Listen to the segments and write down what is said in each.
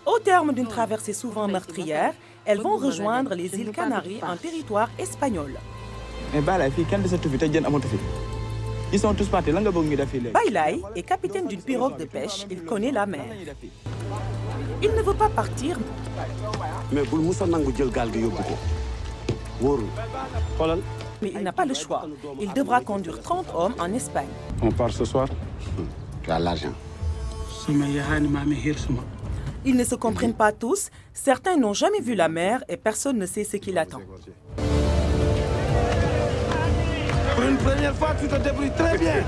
Au terme d'une traversée souvent meurtrière, elles vont rejoindre les îles Canaries en territoire espagnol. Ils sont tous partis. Bailay est capitaine d'une pirogue de pêche, il connaît la mer. Il ne veut pas partir. Mais il n'a pas le choix. Il devra conduire 30 hommes en Espagne. On part ce soir. Tu as l'argent. Ils ne se comprennent pas tous. Certains n'ont jamais vu la mer et personne ne sait ce qui l'attend. Pour une première fois, tu te débrouilles très bien.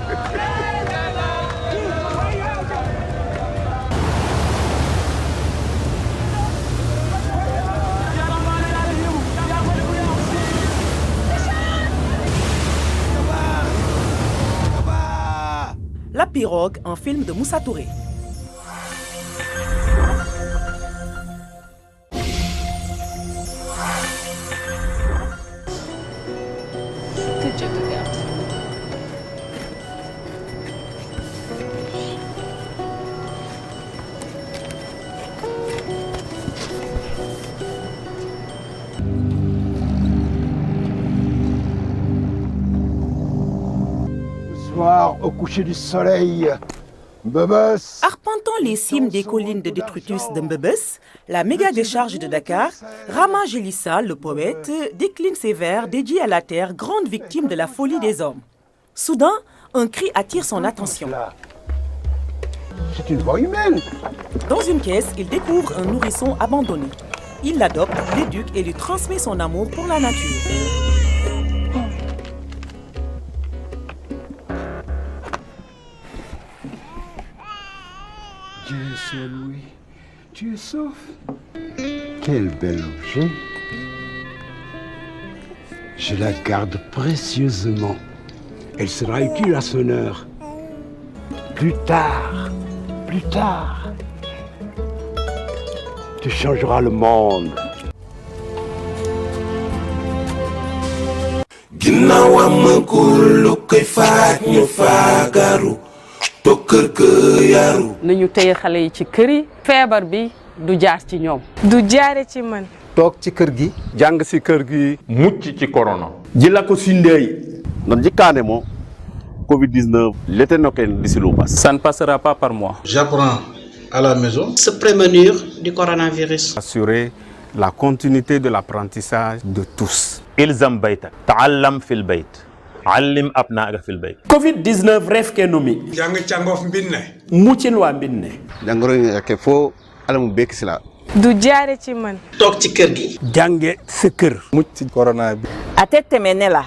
La pirogue, un film de Moussa Touré. Au coucher du soleil, Mbebes. Arpentant les cimes des collines de détritus de Mbebes, la méga décharge de Dakar, Rama Jélissa, le poète, décline ses vers dédiés à la terre, grande victime de la folie des hommes. Soudain, un cri attire son attention. C'est une voix humaine. Dans une caisse, il découvre un nourrisson abandonné. Il l'adopte, l'éduque et lui transmet son amour pour la nature. Dieu seul, oui. Tu es sauf. Quel bel objet. Je la garde précieusement. Elle sera utile à son heure. Plus tard, tu changeras le monde. nañu téye xale yi ci kër yi feebar bi du jaar ci ñoom du jaare ci man toog ci kër gi jàng si kër gi mucc ci corona jila ko sindey non jikkaane mo Covid-19 l'été noken disilu pass. Ça ne passera pas par moi. J'apprends à la maison. Se prémunir du coronavirus. Assurer la continuité de l'apprentissage de tous. Ilzam baytak ta'allam fil bayt. Allim abna'aka fil bayt. Covid-19 refke nomi. Jàng càngoof mbinne. Muccin waa mbinne. Jangoro yake fo alamu bekk si la. du jaare ci man toog ci kër gi. jànge sa kër. mucc ci corona bi. atetemenela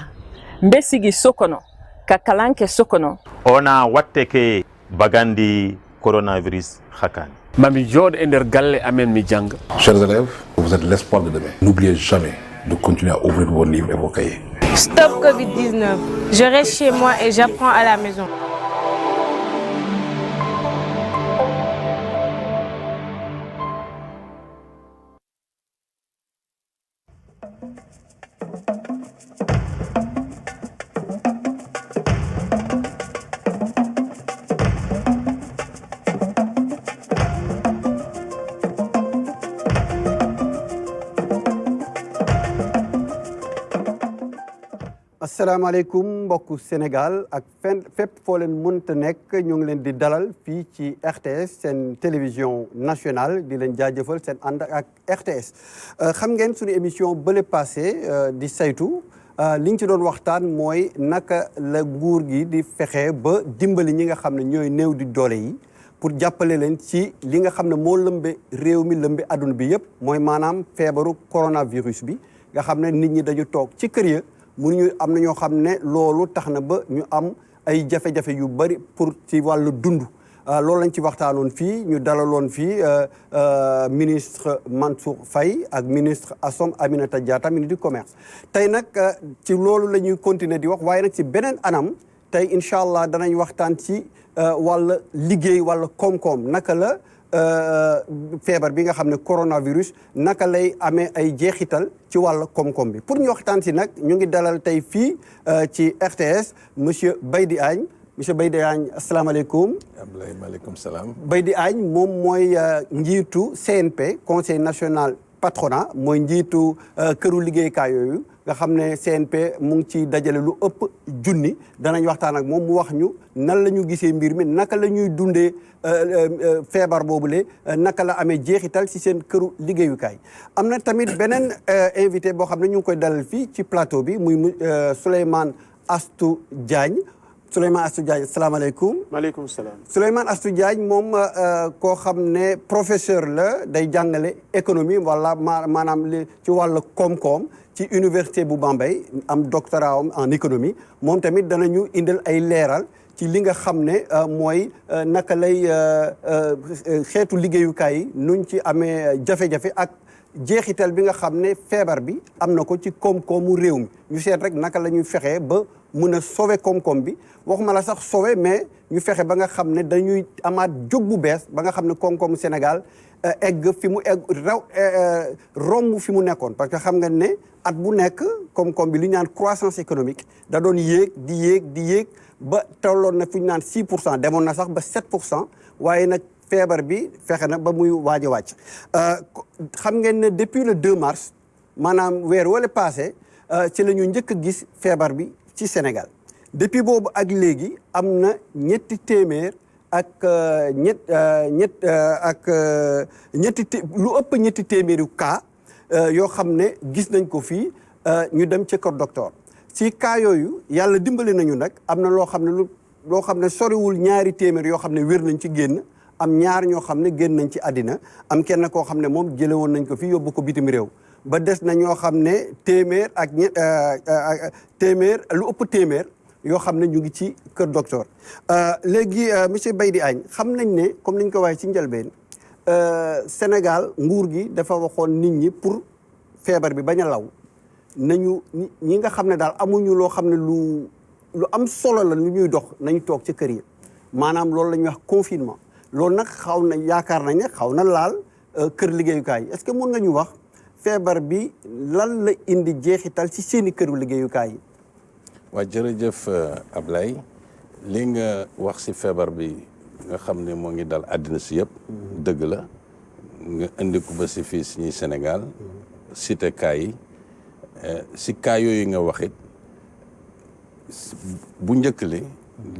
mbesigi sokono kakalanke sokono Ona watte ke bagandi coronavirus hakani. Mami jode ender galle amen mi jàng. Chers élèves, vous êtes l'espoir de demain. N'oubliez jamais de continuer à ouvrir vos livres et vos cahiers. Stop Covid-19. Je reste chez moi et j'apprends à la maison. asalaamaaleykum mbokku Sénégal ak fépp foo leen mënta nekk ñu ngi leen di dalal fii ci RTS seen télévision nationale di leen jaajëfal seen ànd ak RTS xam ngeen suñu émission bële passé di saytu li ñu ci doon waxtaan mooy naka la nguur gi di fexe ba dimbali ñi nga xam ne ñooy néew di doole yi pour jàppale leen ci li nga xam ne moo lëmbe réew mi lëmbe adduna bi yëpp mooy maanaam feebaru coronavirus bi nga xam ne nit ñi dañu toog ci kër ya mënuñu am na ñoo xam ne loolu tax na ba ñu am ay jafe-jafe yu bari pour ci wàllu dund loolu lañ ci waxtaanoon fii ñu dalaloon fii ministre Mansour Faye ak ministre Assome Aminata Diatta ministre du commerce tey nag ci loolu la ñuy continuer di wax waaye nag ci beneen anam tey incha allah danañ waxtaan ci wàll liggéey wàll koom-koom naka la feebar bi nga xam ne coronavirus naka lay amee ay jeexital ci wàll koom-koom bi pour ñu waxtaan si nag ñu ngi dalal tey fii ci RTS monsieur Baydi Agne monsieur Baydi Agne asalaamaaleykum. Ablaye maaleykum salaam. Baydi Agne moom mooy njiitu CNP conseil national patronat mooy njiitu këru liggéeykaay yooyu nga xam ne CNP mu ngi ci dajale lu ëpp junni danañ waxtaan ak moom mu wax ñu nan la ñu gisee mbir mi naka la ñuy dundee feebar boobule naka la amee jeexital ci seen këru liggéeyukaay. am na tamit beneen invité boo xam ne ñu ngi koy dalal fii ci plateau bi muy Souleymane Astou Diagne. Souleymane Astou Diagne asalaamaaleykum. maaleykum salaam. Souleymane Astou Diagne moom koo xam ne professeur la day jàngale économie wala maanaam li ci wàllu koom-koom ci université bu Bambey am doctorat en économie moom tamit danañu indil ay leeral ci li nga xam ne mooy naka lay xeetu liggéeyukaay yi nuñ ci amee jafe-jafe ak jeexital bi nga xam ne feebar bi am na ko ci koom-koomu réew mi ñu seet rek naka la ñuy fexee ba mun a sauver koom-koom bi waxuma la sax sauver mais ñu fexe ba nga xam ne dañuy amaat jóg bu bees ba nga xam ne koom-koomu Sénégal egg fi mu egg romb fi mu nekkoon parce que xam nga ne at bu nekk koom-koom bi li ñu naan croissance économique da doon yéeg di yéeg ba tolloon na fu ñu naan 6% demoon na sax ba 7% waaye nag feebar bi fexe na ba muy waaj a wàcc xam ngeen ne depuis le 2 mars maanaam weer wala passé ci la ñu njëkk a gis feebar bi ci Sénégal depuis boobu ak léegi am na ñetti téeméer ak lu ëpp ñetti téeméeri cas yoo xam ne gis nañ ko fii ñu dem ci kër docteur ci cas yooyu yàlla dimbali nañu nag am na loo xam ne soriwul ñaari téeméer yoo xam ne wér nañ ci génn am ñaar ñoo xam ne génn nañ ci àddina am kenn koo xam ne moom jële woon nañ ko fii yóbbu ko bitim réew ba des na ñoo xam ne téeméer ak téeméer lu ëpp téeméer yoo xam ne ñu ngi ci kër docteur léegi monsieur Baydi Agne xam nañ ne comme ni ñu ko waxee ci njëlbeen Sénégal nguur gi dafa waxoon nit ñi pour feebar bi bañ a law nañu ñi nga xam ne daal amuñu loo xam ne lu am solo la lu ñuy dox nañu toog ci kër yi maanaam loolu la ñuy wax confinement loolu nag xaw na yaakaar nañ ne xaw na laal kër liggéeyukaay est-ce que mën nga ñu wax feebar bi lan la indi jeexital ci seeni këru liggéeyukaay yi. waa jërëjëf Ablaye li nga wax ci feebar bi nga xam ne moo ngi dal àddina si yëpp dëgg la nga indi ko ba si fii suñuy Sénégal cité cas yi si cas yooyu nga waxit bu njëkk li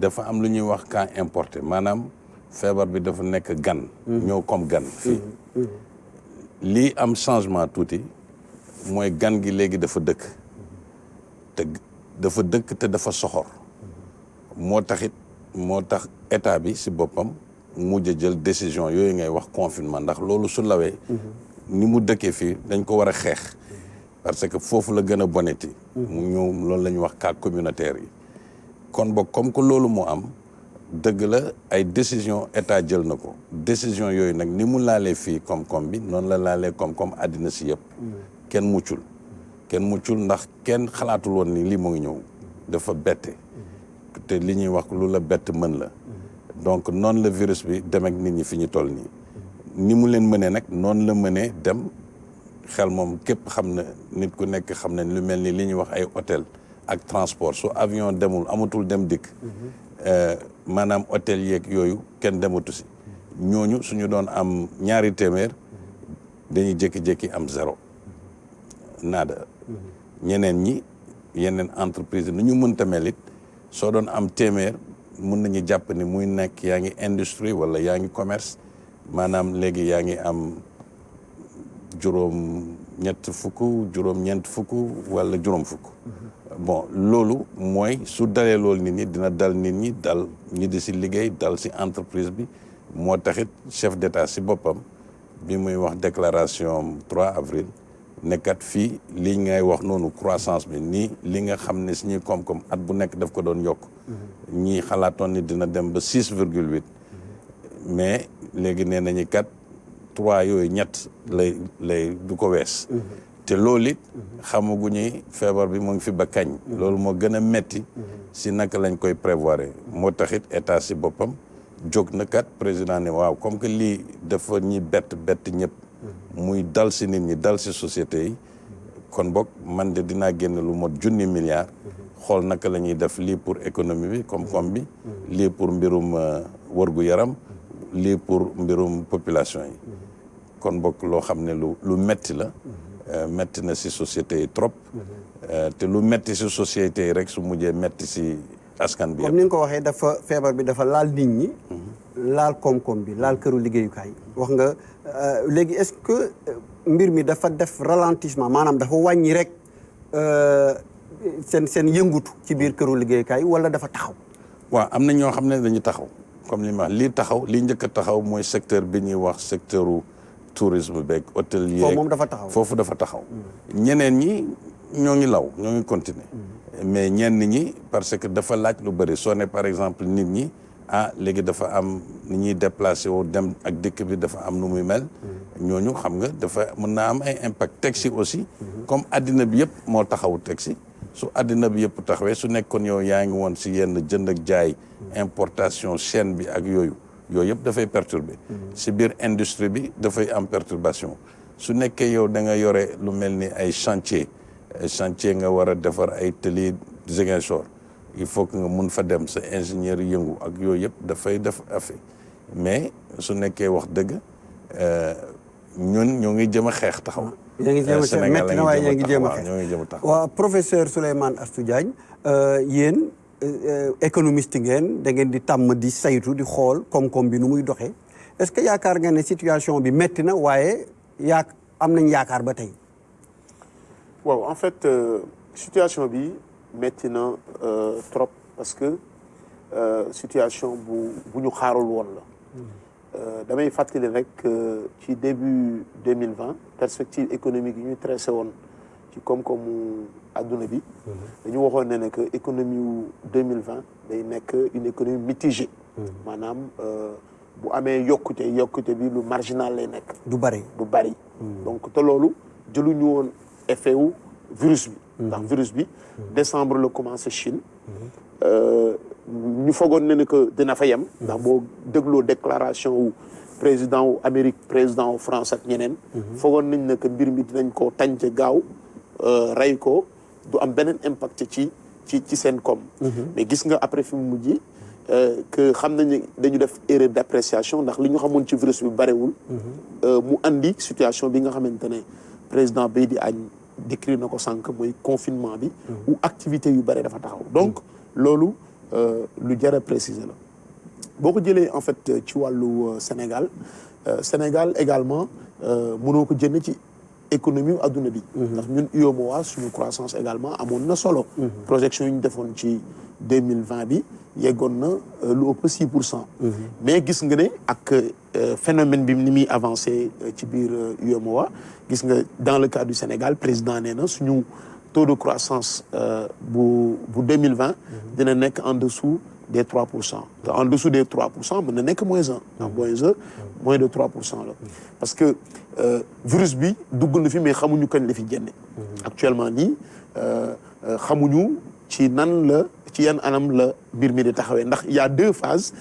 dafa am lu ñuy wax cas importé maanaam feebar bi dafa nekk gan ñëw comme gan fii lii am changement tuuti mooy gan gi léegi dafa dëkk te dafa soxor moo tax état bi si boppam mujj a jël décision yooyu ngay wax confinement ndax loolu su lawee ni mu dëkkee fii dañ ko war a xeex parce que foofu la gën a boneti mu ñëw loolu la ñuy wax cas communautaire yi kon boog comme que loolu moo am dëgg la ay décision état jël na ko décision yooyu nag ni mu laalee fii koom-koom bi noonu la laalee koom-koom àddina si yëpp kenn muccul ndax kenn xalaatul woon ni lii mu ngi ñëw dafa bette te li ñuy wax lu la bett mën la donc noonu la virus bi dem ak nit ñi fi ñu toll nii ni mu leen mënee nag noonu la mënee dem xel moom képp xam na nit ku nekk xam na lu mel ni li ñuy wax ay hôtel ak transport su avion demul amatul dem dikk maanaam hôtel yeeg yooyu kenn dematu si ñooñu suñu doon am ñaari téeméer dañuy jékki-jékki am 0 naada ñeneen ñi yeneen entreprise nu ñu mënta mel it soo doon am téeméer mun nañu jàpp ni muy nekk yaa ngi industrie wala yaa ngi commerce maanaam léegi yaa ngi am juróom-ñett fukk juróom-ñeent fukk wala juróom fukk bon loolu mooy su dalee loolu nit ñi dina dal nit ñi dal ñi di si liggéey dal si entreprise bi moo taxit chef d'état si boppam bi muy wax déclaration 3 avril nekkat fii lii ngay wax noonu croissance bi nii li nga xam ne suñuy koom-koom at bu nekk daf ko doon yokk ñii xalaatoon ni dina dem ba 6,8 mais léegi nee nañu kat 3 yooyu ñett lay du ko wees te loolu it xamaguñu feebar bi mu ngi fi ba kañ loolu moo gën a metti si naka lañ koy prévoir moo taxit état si boppam jóg na kat président ne waaw comme que lii dafa ñi bett ñëpp muy dal si nit ñi dal si société yi kon boog man de dinaa génn lu mot 1,000 milliards xool naka la ñuy def lii pour économie bi koom-koom bi lii pour mbirum wërgu yaram lii pour mbirum population yi kon boog loo xam ne lu metti la metti na si société yi trop te lu metti si société yi rek su mujjee metti si askan bi comme ni nga ko waxee dafa feebar bi dafa laal nit ñi laal koom-koom bi laal këru liggéeyukaay wax nga léegi est-ce que mbir mi dafa def ralentissement maanaam dafa wàññi rek seen yëngutu ci biir këru liggéeyukaay wala dafa taxaw. waaw am na ñoo xam ne dañu taxaw comme li ma lii taxaw lii njëkk a taxaw mooy secteur bi ñuy wax secteuru tourisme beeg hôtelier. foofu moom dafa taxaw foofu dafa taxaw. ñeneen ñi ñoo ngi law ñoo ngi continuer. mais ñenn ñi parce que dafa laaj lu bëri soo ne par exemple nit ñi léegi dafa am ni ñuy déplacé wu dem ak dëkk bi dafa am nu muy mel. ñooñu xam nga dafa mën naa am ay impact taxi aussi. comme addina bi yëpp moo taxawu taxi. su àddina bi yëpp taxawee su nekkoon yow yaa ngi woon si yenn jënd ak jaay importation chaîne bi ak yooyu yëpp dafay perturber si biir industrie bi dafay am perturbation su nekkee yow da nga yore lu mel ni ay chantier nga war a defar ay tëli Ziguinchor il faut que nga mun fa dem sa ingénieur yëngu ak yooyu yëpp dafay def affaire mais su nekkee wax dëgg ñun ñoo ngi jëm a xeex taxaw. yaa ngi jéem a xeex métti na waaye yaa ngi jéem a xeex ñoo ngi jëm a taxaw. waaw professeur Souleymane Astou Diagne yéen économiste ngeen da ngeen di tàmm di saytu di xool koom-koom bi nu muy doxee est-ce que yaakaar nga ne situation bi métti na waaye am nañ yaakaar ba tey. waaw en fait situation bi métti na trop parce que situation bu ñu xaarul woon la. damay fàttali rek ci début 2020 perspective économique yi ñu tracé woon ci koom-koomu adduna bi dañu waxoon ne que économie wu 2020 day nekk une économie mitigée maanaam bu amee yokkute bi lu marginal lay nekk du bari donc te loolu jëluñu woon effet wu virus bi ndax virus bi décembre la commencé Chine ñu foogoon ne que dina fa yem ndax boo dégloo déclaration wu président wu Amérique président wu France ak ñeneen foogoon nañ ne que mbir mi dinañ ko tànc gaaw rey ko du am beneen impact ci seen koom mais gis nga après fi mu mujj que xam nañu dañu def erreur d'appréciation ndax li ñu xamoon ci virus bi barewul mu andi situation bi nga xamante ne président Beydi Agne décrit na ko sànq mooy confinement bi où activité yu bare dafa taxaw donc loolu lu jar a préciser la boo ko jëlee en fait ci wàllu Sénégal également mënoo ko jënd ci économie adduna bi ndax ñun UEMOA suñu croissance également amoon na solo projection yi ñu defoon ci 2020 bi yeggoon na lu ëpp 6%. mais gis nga ne ak phénomène bi ni muy avancé ci biir UEMOA gis nga dans le cas du Sénégal président nee na suñu taux de croissance bu 2020 dina nekk en dessous des 3%. En dessous des 3%, mën na nekk -1. Moins de 3% la. Parce que virus bi dugg na fi mais xamuñu kañ la fi génne. Actuellement nii xamuñu ci yan anam la mbir mi di taxawee ndax il y a 2 phases.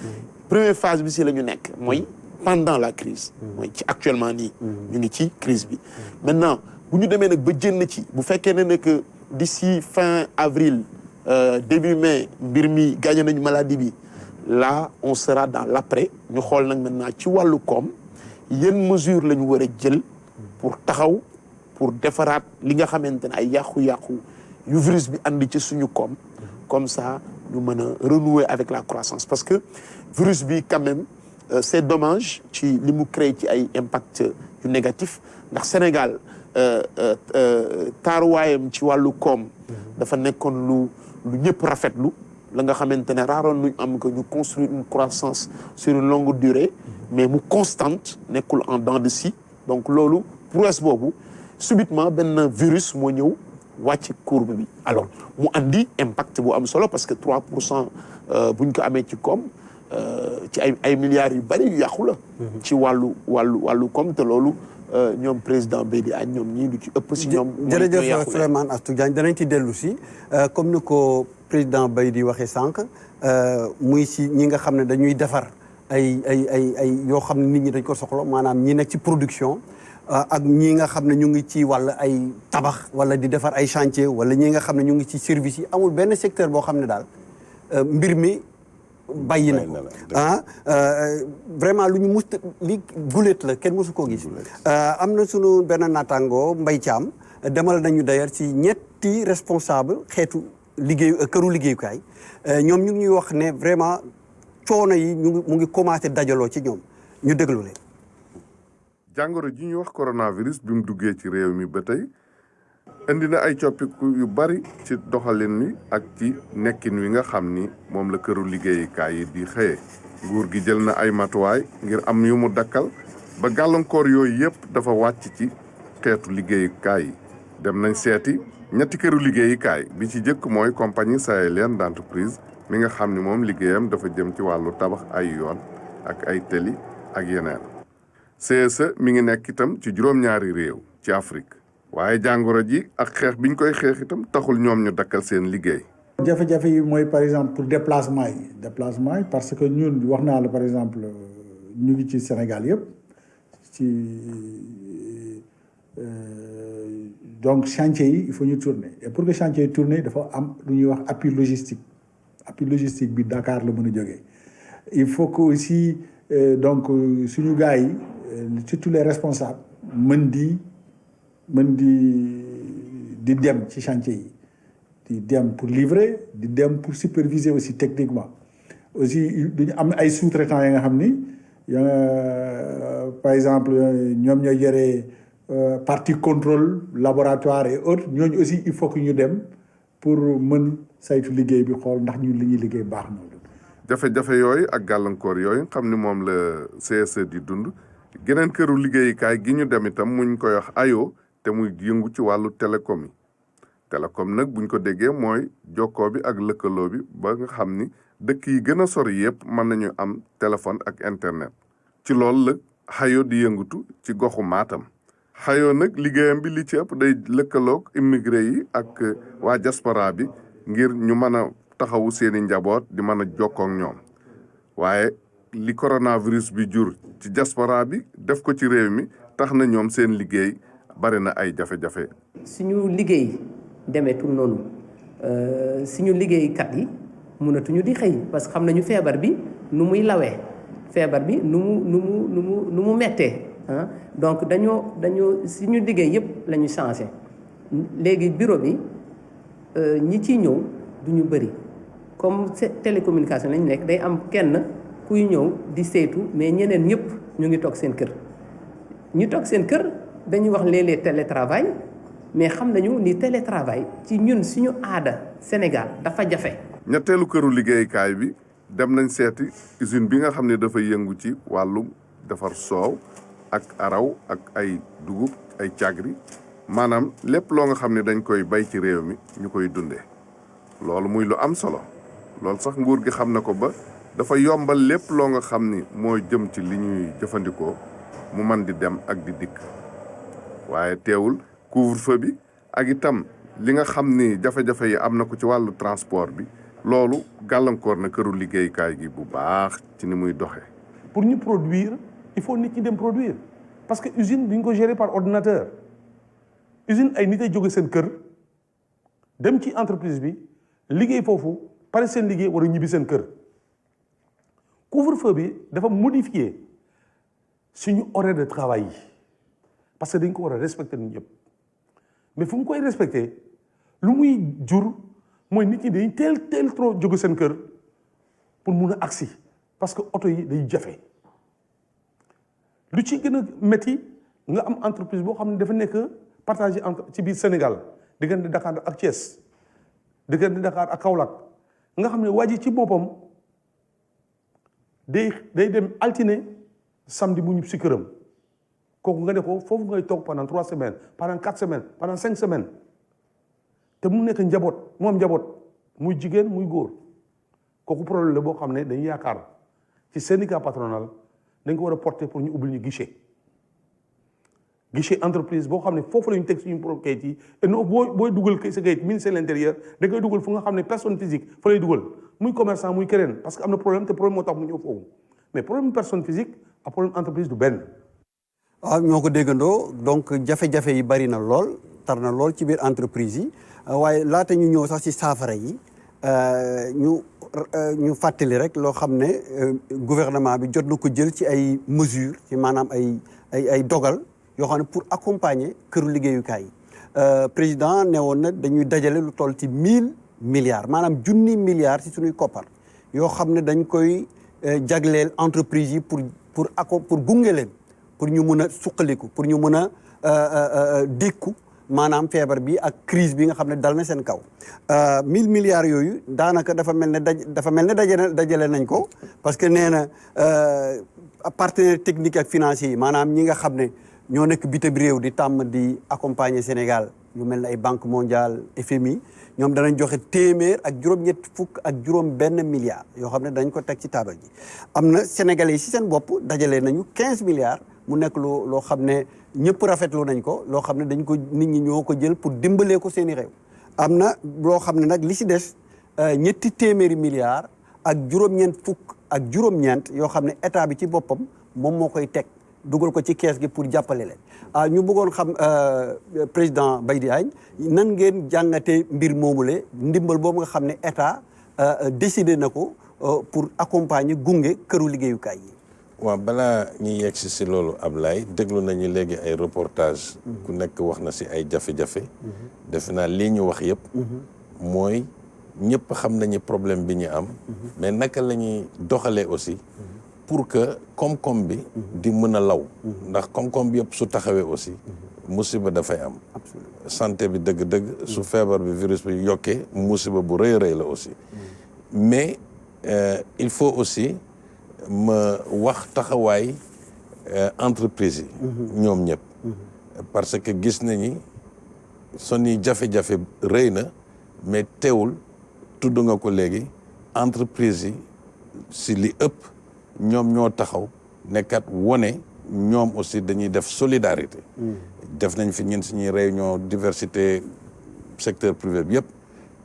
Première phase bi si la ñu nekk mooy pendant la crise. mooy ci actuellement nii. ñu ngi ci crise bi. Maintenant bu ñu demee nag ba génn ci bu fekkee ne que d'ici fin avril. Début mai mbir mi gagné nañu maladie bi là on sera dans l'après ñu xool nag maintenant ci wàllu koom yan mesure la ñu war a jël pour taxaw pour defaraat li nga xamante ne ay yàqu-yàqu yu virus bi andi ci suñu koom comme ça ñu mën a renouer avec la croissance parce que virus bi quand même c'est dommage ci li mu créé ci ay impact yu négatif ndax Sénégal taaruwaayam ci wàllu koom dafa nekkoon lu ñëpp rafetlu la nga xamante ne raaroon nuñ am que ñu construire une croissance sur une longue durée mais mu constante nekkul en dents de scie donc loolu prouesse boobu subitement benn virus moo ñëw wàcc courbe bi alors mu andi impact bu am solo parce que 3% buñ ko amee ci koom ci ay milliards yu bari yu yàqu la ci wàllu koom te loolu ñoom président Beydi Agne ñoom ñii lu ci ëpp si ñoom. jërëjëf Souleymane Astou Diagne danañ ci dellu si comme ni ko président Beydi waxee sànq muy si ñi nga xam ne dañuy defar ay yoo xam ne nit ñi dañ ko soxla maanaam ñi nekk ci production ak ñi nga xam ne ñu ngi ci wàll ay tabax wala di defar ay chantier wala ñi nga xam ne ñu ngi ci service yi amul benn secteur boo xam ne daal mbir mi bàyyi na vraiment lu ñu mus li guléet la kenn mosu koo gis am na sunu benn naataango Mbaye Thiam demal nañu d'ailleurs ci ñetti responsable xeetu këru liggéeyukaay ñoom ñu ngi ñuy wax ne vraiment coono yi mu ngi commencé dajaloo ci ñoom ñu déglu leen. jàngoro ji ñuy wax coronavirus bi mu duggee ci réew mi ba tey indi na ay coppiku yu bari ci doxalin wi ak ci nekkin wi nga xam ni moom la këru liggéeyukaay yi di xëye nguur gi jël na ay matuwaay ngir am yu mu dakkal ba gàllankoor yooyu yëpp dafa wàcc ci xeetu liggéeyukaay yi dem nañ seeti ñetti këru liggéeyukaay bi ci jëkk mooy compagnie sahélienne d'entreprise mi nga xam ni moom liggéeyam dafa jëm ci wàllu tabax ay yoon ak ay teli ak yeneen CSE mi ngi nekk itam ci juróom-ñaari réew ci Afrique waaye jàngoro ji ak xeex biñ koy xeex itam taxul ñoom ñu dakkal seen liggéey. jafe-jafe yi mooy par exemple pour déplacement yi parce que ñun wax naa la par exemple ñu ngi ci Sénégal yëpp donc chantier yi il faut ñu tourner et pour que chantier yi tourner dafa am lu ñuy wax appui logistique bi Dakar la mën a jógee il faut que aussi donc suñu gars yi surtout les responsables mën di dem ci chantier yi di dem pour livrer di dem pour superviser aussi techniquement aussi duñu am ay sous-traitants yi nga xam ni par exemple ñoom ñooy yore partie contrôle laboratoire et autres ñooñu aussi il faut que ñu dem pour mën saytu liggéey bi xool ndax ñu li ñuy liggéey baax na. jafe-jafe yooyu ak gàllankoor yooyu xam ni moom la CSE di dund geneen këru liggéeyukaay gi ñu dem itam muñ koy wax ayo te muy yëngu ci wàllu télécom yi télécom nag buñ ko déggee mooy jokkoo bi ak lëkkaloo bi ba nga xam ni dëkk yi gën a sori yëpp mën nañu am téléphone ak internet ci loolu la xayo di yëngutu ci goxu Matam xayo nag liggéeyam bi li ci ëpp day lëkkaloog immigré yi ak waa diaspora bi ngir ñu mën a taxawu seeni njaboot di mën a jokkoo ak ñoom waaye li coronavirus bi jur ci diaspora bi def ko ci réew mi tax na ñoom seen liggéey bari na ay jafe-jafe. suñu liggéey demeetul noonu suñu liggéeykat yi mënatuñu di xëy parce que xam nañu feebar bi nu muy lawee feebar bi nu mu mettee ah donc dañoo suñu liggéey yëpp la ñu changé léegi bureau bi ñi ciy ñëw du ñu bëri comme télécommunication lañu nekk day am kenn kuy ñëw di saytu mais ñeneen ñëpp ñu ngi toog seen kër ñu toog seen kër dañuy wax léeg-léeg télétravail mais xam nañu ni télétravail ci ñun suñu aada Sénégal dafa jafe. ñetteelu këru liggéeykaay bi dem nañ seeti usine bi nga xam ne dafa yëngu ci wàllum defar soow ak araw ak ay dugub ay cagri maanaam lépp loo nga xam ne dañ koy bay ci réew mi ñu koy dundee loolu muy lu am solo loolu sax nguur gi xam na ko ba dafa yombal lépp loo nga xam ni mooy jëm ci li ñuy jëfandikoo mu man di dem ak di dikk waaye teewul couvre-feu bi ak itam li nga xam ni jafe-jafe yi am na ko ci wàllu transport bi loolu gàllankoor na këru liggéeykaay gi bu baax ci ni muy doxee. pour ñu produire il faut nit ñi dem produire parce que usine duñ ko gérer par ordinateur usine ay nit ay jóge seen kër dem ci entreprise bi liggéey foofu pare seen liggéey war a ñibbi seen kër couvre-feu bi dafa modifier suñu horaire de travail yi parce que dañ ko war a respecter ñun ñëpp mais fu mu koy respecter lu muy jur mooy nit ñi dañ teel trop jóge seen kër pour mun a agsi parce que oto yi day jafe lu ci gën a métti nga am entreprise boo xam ne dafa nekk partagé entre ci biir Sénégal diggante Dakar ak Thiès diggante Dakar ak Kaolack nga xam ne waa ji ci boppam day dem altine samedi mu ñib si këram kooku nga ne ko foofu ngay toog pendant 3 semaines pendant 4 semaines pendant 5 semaines te mu nekk njaboot mu am njaboot muy jigéen muy góor kooku problème la boo xam ne dañu yaakaar ci syndicat patronal dañ ko war a porter pour ñu ubbil ñu guichet entreprise boo xam ne foofu la ñu teg suñu pro kayit yi et non booy dugal sa kayit ministère de l'intérieur da ngay dugal fu nga xam ne personne physique fa lay dugal muy commerçant muy keneen parce que am na problème te problème moo tax mu ñëw foofu mais problème personne physique ak problème entreprise du benn. waaw ñoo ko déggandoo donc jafe-jafe yi bari na lool tar na lool ci biir entreprise yi waaye laata ñu ñëw sax ci saafara yi ñu fàttali rek loo xam ne gouvernement bi jot na ko jël ci ay mesures ci maanaam ay dogal yoo xam ne pour accompagner këru liggéeyukaay yi président ne woon na dañuy dajale lu toll ci 1000 milliards maanaam 1,000 milliards ci suñuy koppar yoo xam ne dañ koy jagleel entreprise yi pour gunge leen pour ñu mun a suqaliku pour ñu mun a dékku maanaam feebar bi ak crise bi nga xam ne dal na seen kaw 1000 milliards yooyu daanaka dafa mel ne dajale nañ ko parce que nee na partenaires techniques ak financiers yi maanaam ñi nga xam ne ñoo nekk bitim réew di tàmm di accompagner Sénégal ñu mel ne ay Banque mondiale FMI ñoom danañ joxe téeméer ak juróom-ñett fukk ak juróom-benn milliards yoo xam ne dañ ko teg ci taabal ji am na Sénégalais yi si seen bopp dajale nañu 15 milliards mu nekk loo xam ne ñëpp rafetlu nañ ko loo xam ne dañ ko nit ñi ñoo ko jël pour dimbalee ko seen i réew am na loo xam ne nag li si des ñetti téeméeri milliards ak juróom-ñeent fukk ak juróom-ñeent yoo xam ne état bi ci boppam moom moo koy teg dugal ko ci kees gi pour jàppale leen ñu bëggoon xam président Baye Diagne nan ngeen jàngatee mbir moomule ndimbal boobu nga xam ne état décidé na ko pour accompagner gunge këru liggéeyukaay yi. waaw balaa ñuy yegg si loolu Ablaye déglu nañu léegi ay reportage ku nekk wax na si ay jafe-jafe defe naa lii ñu wax yëpp mooy ñëpp xam nañu problème bi ñu am mais naka la ñuy doxalee aussi pour que koom-koom bi di mën a law ndax koom-koom bi yëpp su taxawee aussi musiba dafay am santé bi dëgg-dëgg su feebar bi virus bi yokkee musiba bu rëy rëy la aussi mais il faut aussi ma wax taxawaay entreprise yi ñoom ñëpp parce que gis nañu soni jafe-jafe rëy na mais teewul tudd nga ko léegi entreprise yi si li ëpp ñoom ñoo taxaw nekkat wone ñoom aussi dañuy def solidarité def nañ fi ñun suñuy réunion diversité secteur privé bi yëpp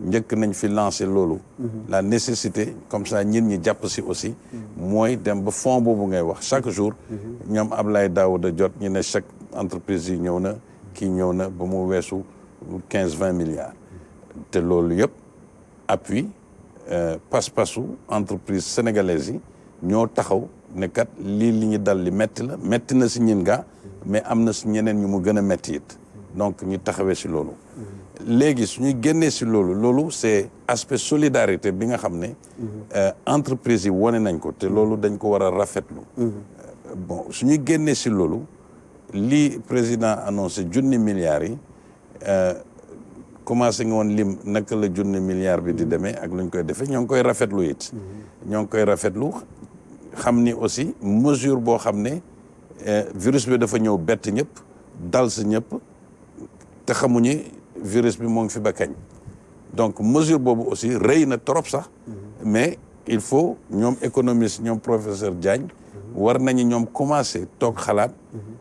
njëkk nañ fi lancé loolu la nécessité comme ça ñin ñi jàpp si aussi mooy dem ba fond boobu ngay wax chaque jour ñoom Ablaye Daouda jot ñu ne chaque entreprise yi ñëw na kii ñëw na ba mu weesu 15-20 milliards te loolu yëpp appui pas-pasu entreprise sénégalaise yi ñoo taxaw ne kat lii li ñu dal li metti na si ñin gaa mais am na si ñeneen ñu mu gën a metti it donc ñu taxawee si loolu léegi suñuy génnee si loolu c'est aspect solidarité bi nga xam ne entreprise yi wane nañ ko te loolu dañ ko war a rafetlu bon suñuy génnee si loolu lii président annoncé 1,000 milliards yi commencé nga woon lim naka la 1,000 milliards bi di demee ak lu ñu koy defee ñoo ngi koy rafetlu it ñoo ngi koy rafetlu xam ni aussi mesure boo xam ne virus bi dafa ñëw bett ñëpp dal si ñëpp te xamuñu virus bi moo ngi fi ba kañ donc mesure boobu aussi rëy na trop sax mais il faut ñoom économiste ñoom professeur Diagne war nañu ñoom commencé toog xalaat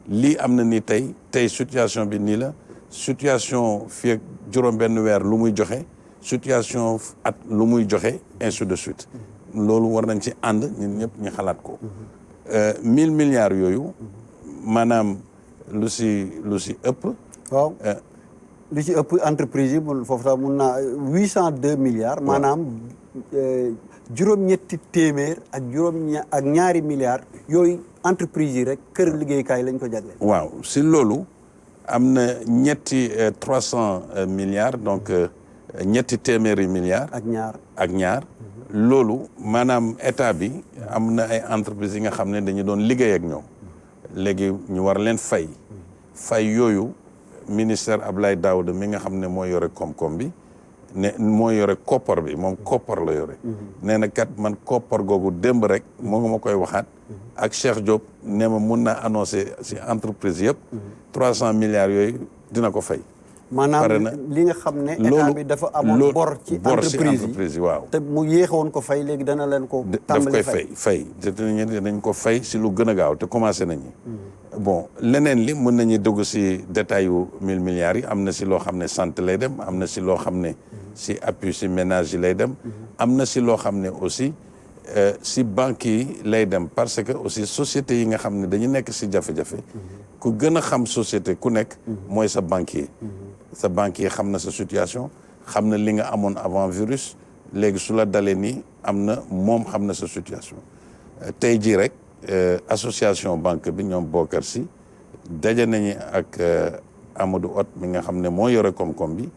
lii am na ni tey situation bi nii la situation fii ak juróom-benn weer lu muy joxe situation at lu muy joxe ainsi de suite loolu war nañ ci ànd ñun ñëpp ñu xalaat ko 1000 milliards yooyu maanaam lu si ëpp waaw lu ci ëpp entreprise yi foofu sax mun naa 802 milliards maanaam juróom-ñetti téeméer ak ñaari milliards yooyu entreprise yi rek kër liggéeykaay lañ ko jagleel. waaw si loolu am na ñetti 300 milliards donc ñetti téeméeri milliards ak ñaar loolu maanaam état bi am na ay entreprises yi nga xam ne dañu doon liggéey ak ñoom léegi ñu war leen fay yooyu ministère Ablaye Daouda mi nga xam ne moo yore koom-koom bi ne moo yore koppar bi moom koppar la yore nee na kat man koppar googu démb rek moo nga ma koy waxaat ak Cheikh Diop ne ma mun naa annoncé si entreprise yëpp 300 milliards yooyu dina ko fay maanaam li nga xam ne état bi dafa amoon bor ci entreprise yi waaw te mu yéexoon ko fay léegi dana leen ko tàmbali fay dañ ko fay si lu gën a gaaw te commencé nañu bon leneen li mën nañu dugg si détail yu 1000 milliards yi am na si loo xam ne santé lay dem am na si loo xam ne si appui si ménage yi lay dem am na si loo xam ne aussi si banques yi lay dem parce que aussi sociétés yi nga xam ne dañu nekk si jafe-jafe ku gën a xam société ku nekk mooy sa banquier sa banquier xam na sa situation xam na li nga amoon avant virus léegi su la dalee nii am na moom xam na sa situation tey jii rek association banque bi ñoom Bokar si daje nañu ak Amadou Hott mi nga xam ne moo yore koom-koom bi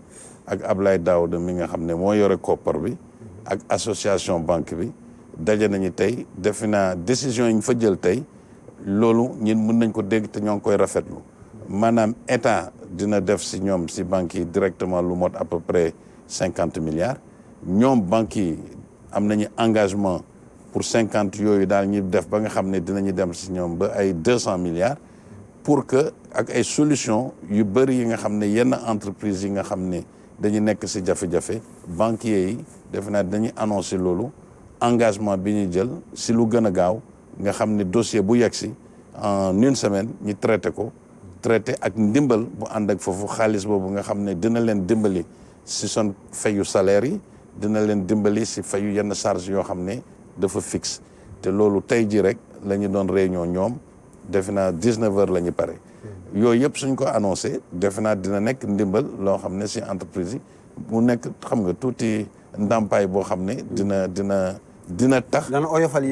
ak Ablaye Daouda mi nga xam ne moo yore koppar bi ak association banque bi daje nañu tey defe naa décision yi ñu fa jël tey loolu ñun mën nañ ko dégg te ñoo ngi koy rafetlu maanaam état dina def si ñoom si banques yi directement lu mot à peu près 50 milliards ñoom banques yi am nañu engagement pour 50 yooyu daal ñu def ba nga xam ne dinañu dem si ñoom ba ay 200 milliards pour que ak ay solution yu bëri yi nga xam ne yenn entreprise yi nga xam ne dañu nekk si jafe-jafe banquiers yi defe naa dañuy annoncé loolu engagement bi ñu jël si lu gën a gaaw nga xam ne dossier bu yegg si en une semaine ñu traité ko traité ak ndimbal bu ànd ak foofu xaalis boobu nga xam ne dina leen dimbali si son fayu salaire yi dina leen dimbali si fayu yenn charge yoo xam ne dafa fixe te loolu tey ji rek la ñu doon réunion ñoom defe naa 19 heures la ñu pare yooyu yëpp suñ ko annoncé defe naa dina nekk ndimbal loo xam ne si entreprise yi mu nekk xam nga tuuti ndàmpaay boo xam ne dina tax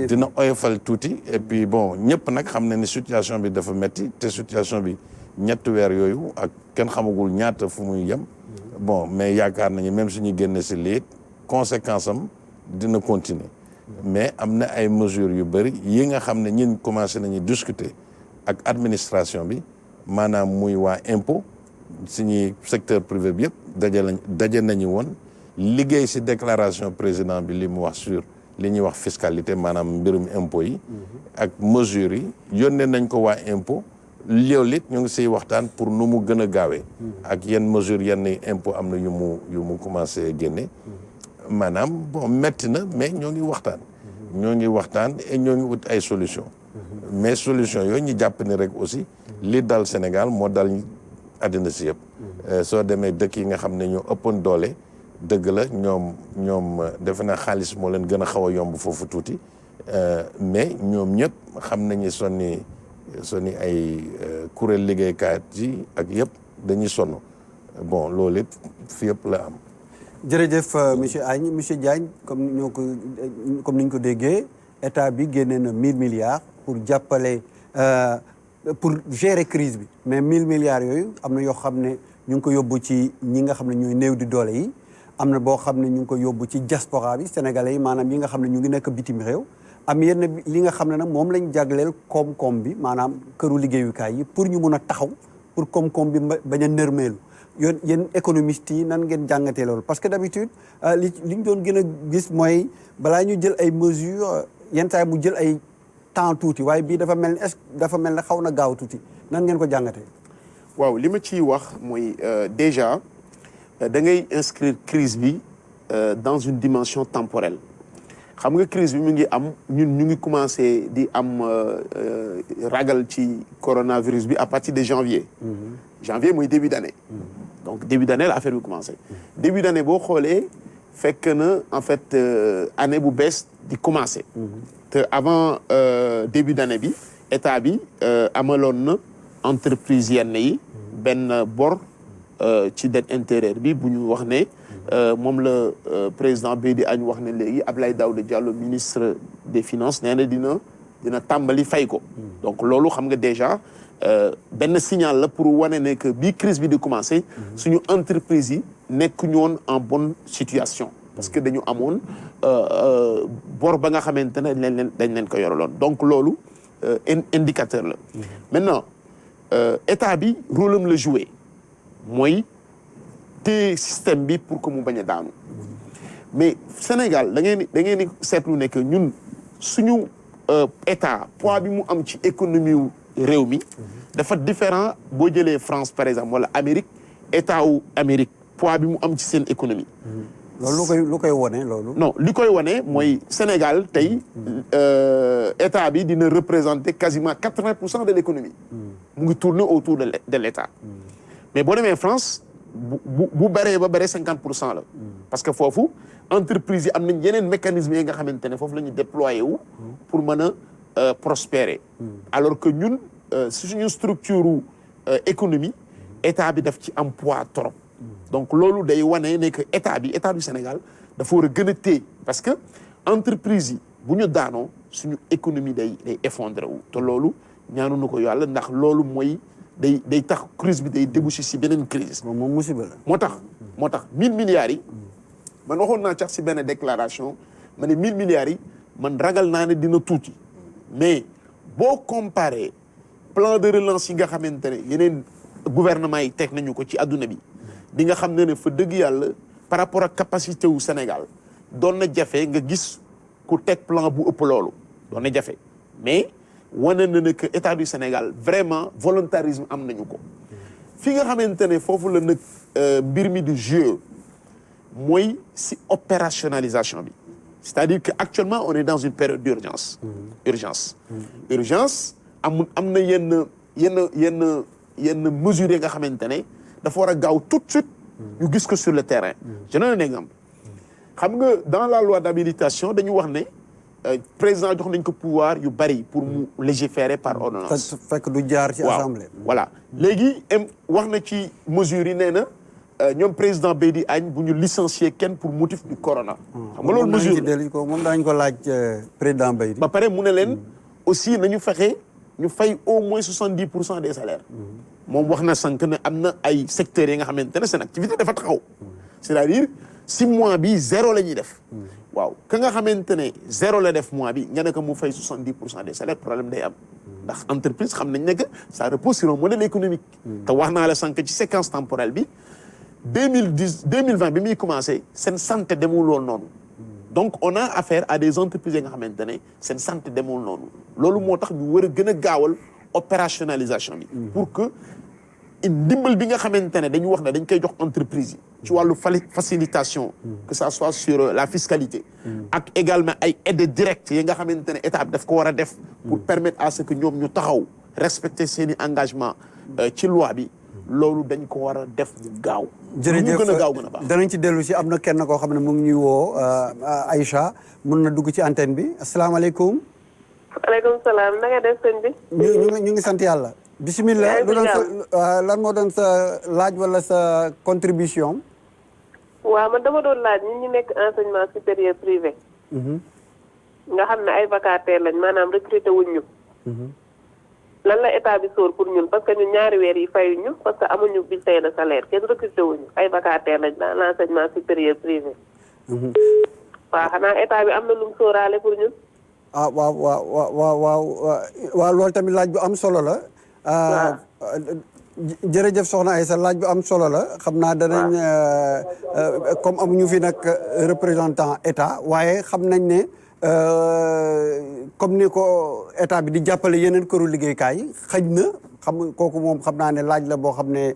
dina oyofal tuuti et puis bon ñëpp nag xam ne ni situation bi dafa metti te situation bi ñetti weer yooyu ak kenn xamagul ñaata fu muy yem bon mais yaakaar nañu même suñu génne si liit conséquence am dina continuer mais am na ay mesures yu bëri yi nga xam ne ñun commencé nañu discuter ak administration bi maanaam muy waa impôt suñuy secteur privé bi yëpp daje nañu woon liggéey si déclaration président bi li mu wax sur li ñuy wax fiscalité maanaam mbirum impôt yi ak mesures yi yónnee nañ ko waa impôt loolu it ñu ngi siy waxtaan pour nu mu gën a gaawee ak yenn mesures yenn impôt am na yu mu commencé génne maanaam bon metti na mais ñoo ngi waxtaan et ñoo ngi wut ay solution mais solution yooyu ñu jàpp ni rek aussi li dal Sénégal moo dal àddina si yëpp soo demee dëkk yi nga xam ne ñoo ëppoon doole dëgg la ñoom defe naa xaalis moo leen gën a xaw a yomb foofu tuuti mais ñoom ñëpp xam nañu sonni ay kuréel liggéeykaat yi ak yëpp dañuy sonn bon loolu it fi yëpp la am. jërëjëf monsieur Agne monsieur Diagne comme ni ñu ko déggee état bi génnee na 1000 milliards pour jàppale pour gérer crise bi mais 1000 milliards yooyu am na yoo xam ne ñu ngi ko yóbbu ci ñi nga xam ne ñooy néew di doole yi am na boo xam ne ñu ngi ko yóbbu ci diaspora bi sénégalais yi maanaam yi nga xam ne ñu ngi nekk bitim réew am yenn li nga xam ne nag moom lañ jagleel koom-koom bi maanaam këru liggéeyukaay yi pour ñu mun a taxaw pour koom-koom bi bañ a nërmeelu yéen économistes yi nan ngeen jàngatee loolu parce que d'habitude li ñu doon gën a gis mooy balaa ñu jël ay mesures yenn saa mu jël ay temps tuuti waaye bii dafa mel ne xaw na gaaw tuuti nan ngeen ko jàngatee. waaw li ma ciy wax mooy déjà da ngay inscrire crise bi dans une dimension temporelle xam nga crise bi mu ngi am ñun ñu ngi commencé di am ragal ci coronavirus bi à partir de janvier. Janvier mooy début d'année. Donc début d'année la affaire bi commencé. Début d'année boo xoolee fekk na en fait année bu bees di commencé. te avant début d'année bi état bi amaloon na entreprise yenn yi benn bor ci dette intérieure bi bu ñu wax ne moom la président Bédi Agne wax ne léegi Abdoulaye Daouda Diallo ministre des finances nee na dina tàmbali fay ko. donc loolu xam nga déjà benn signal la pour wane ne que bii crise bi di commencer suñu entreprise yi nekkuñu woon en bonne situation. parce que dañu amoon bor ba nga xamante ne dañ leen ko yoraloon donc loolu indicateur la. maintenant état bi rôle am la joué mooy téye système bi pour que mu bañ a daanu mais Sénégal da ngeen di seetlu ne que ñun suñu état poids bi mu am ci économie wu réew mi dafa différent boo jëlee France par exemple wala Amérique état wu Amérique poids bi mu am ci seen économie. loolu lu koy wone loolu. non li koy wone mooy Sénégal tey état bi dina représenter quasiment 80% de l'économie. mu ngi tourner autour de l'état. mais boo demee France bu bëree ba bëree 50% la. parce que foofu entreprise yi am nañ yeneen mécanismes yi nga xamante ne foofu la ñu déployer wu. pour mën a prospérer. alors que ñun si suñu structure économie état bi daf ci am poids trop donc loolu day wane ne que état du Sénégal dafa war a gën a téye parce que entreprise yi bu ñu daanoo suñu économie day effondré wu te loolu ñaanu na ko yàlla ndax loolu mooy day tax crise bi day débouché si beneen crise moom musiba la moo tax 1000 milliards yi man waxoon naa cax si benn déclaration ma ne 1000 milliards yi man ragal naa ne dina tuuti mais boo comparé plan de relance yi nga xamante ne yeneen gouvernement yi teg nañu ko ci adduna bi di nga xam ne fa dëgg yàlla par rapport ak capacité wu Sénégal doon na jafe nga gis ku teg plan bu ëpp loolu doon na jafe mais wane na ne que état du Sénégal vraiment volontarisme am nañu ko fi nga xamante ne foofu la nag mbir mi du jeu mooy si opérationnalisation bi c'est-à-dire que actuellement on est dans une période d'urgence urgence am na yenn mesures yi nga xamante ne dafa war a gaaw tout de suite ñu gis ko sur le terrain je donne un exemple xam nga dans la loi d'habilitation dañu wax ne président jox nañ ko pouvoir yu bari pour mu légiférer par ordonnance fekk du jaar ci assemblée voilà léegi wax na ci mesures yi nee na ñoom président Beydi Agne bu ñu licencier kenn pour motif du corona xam nga loolu mesure moom daañu ko laaj président Beydi ba pare mu ne leen aussi nañu fexe ñu fay au moins 70% des salaires moom wax na sànq ne am na ay secteurs yi nga xamante ne seen activité dafa taxaw c'est-à-dire si mois bi 0 la ñuy def waaw ka nga xamante ne 0 la def mois bi nga ne ko mu fay 70% des salaires problème day am ndax entreprise xam nañ ne que ça repose sur un modèle économique te wax naa la sànq ci séquence temporelle bi 2020 bi muy commencé seen santé demul woon noonu donc on a affaire à des entreprises yi nga xamante ne seen santé demul noonu loolu moo tax ñu war a gën a gaawal opérationnalisation bi pour que ndimbal bi nga xamante ne dañu wax ne dañ koy jox entreprise yi ci wàllu facilitation que ça soit sur la fiscalité ak également ay aides directes yi nga xamante ne état bi daf ko war a def pour permettre à ce que ñoom ñu taxaw respecter seeni engagement ci loi bi loolu dañ ko war a def mu gaaw jërëjëf gën a gaaw gën a baax danañ ci dellu si am na kenn koo xam ne mu ngi ñuy woo Aïcha mun na dugg ci antenne bi asalaamaaleykum aleykum salaam na nga def sëñ bi ñu ngi sant yàlla bismillah lu doon sa lan moo doon sa laaj wala sa contribution waaw man dama doon laaj ñi nekk enseignement supérieur privé nga xam ne ay vacataires lañ maanaam recruté wuñ ñu lan la état bi sóor pour ñun parce que ñun ñaari weer yi fayuñu parce que amuñu bulletin de salaire kenn recruté wuñu ay vacataires lañ dans l'enseignement supérieur privé waaw xanaa état bi am na lu mu sóoraale pour ñun waaw loolu tamit laaj bu am solo la jërëjëf soxna Aïssa laaj bu am solo la xam naa danañ comme amuñu fi nag représentant état waaye xam nañ ne comme ni ko état bi di jàppale yeneen këru liggéeykaay xëj na xam kooku moom xam naa ne laaj la boo xam ne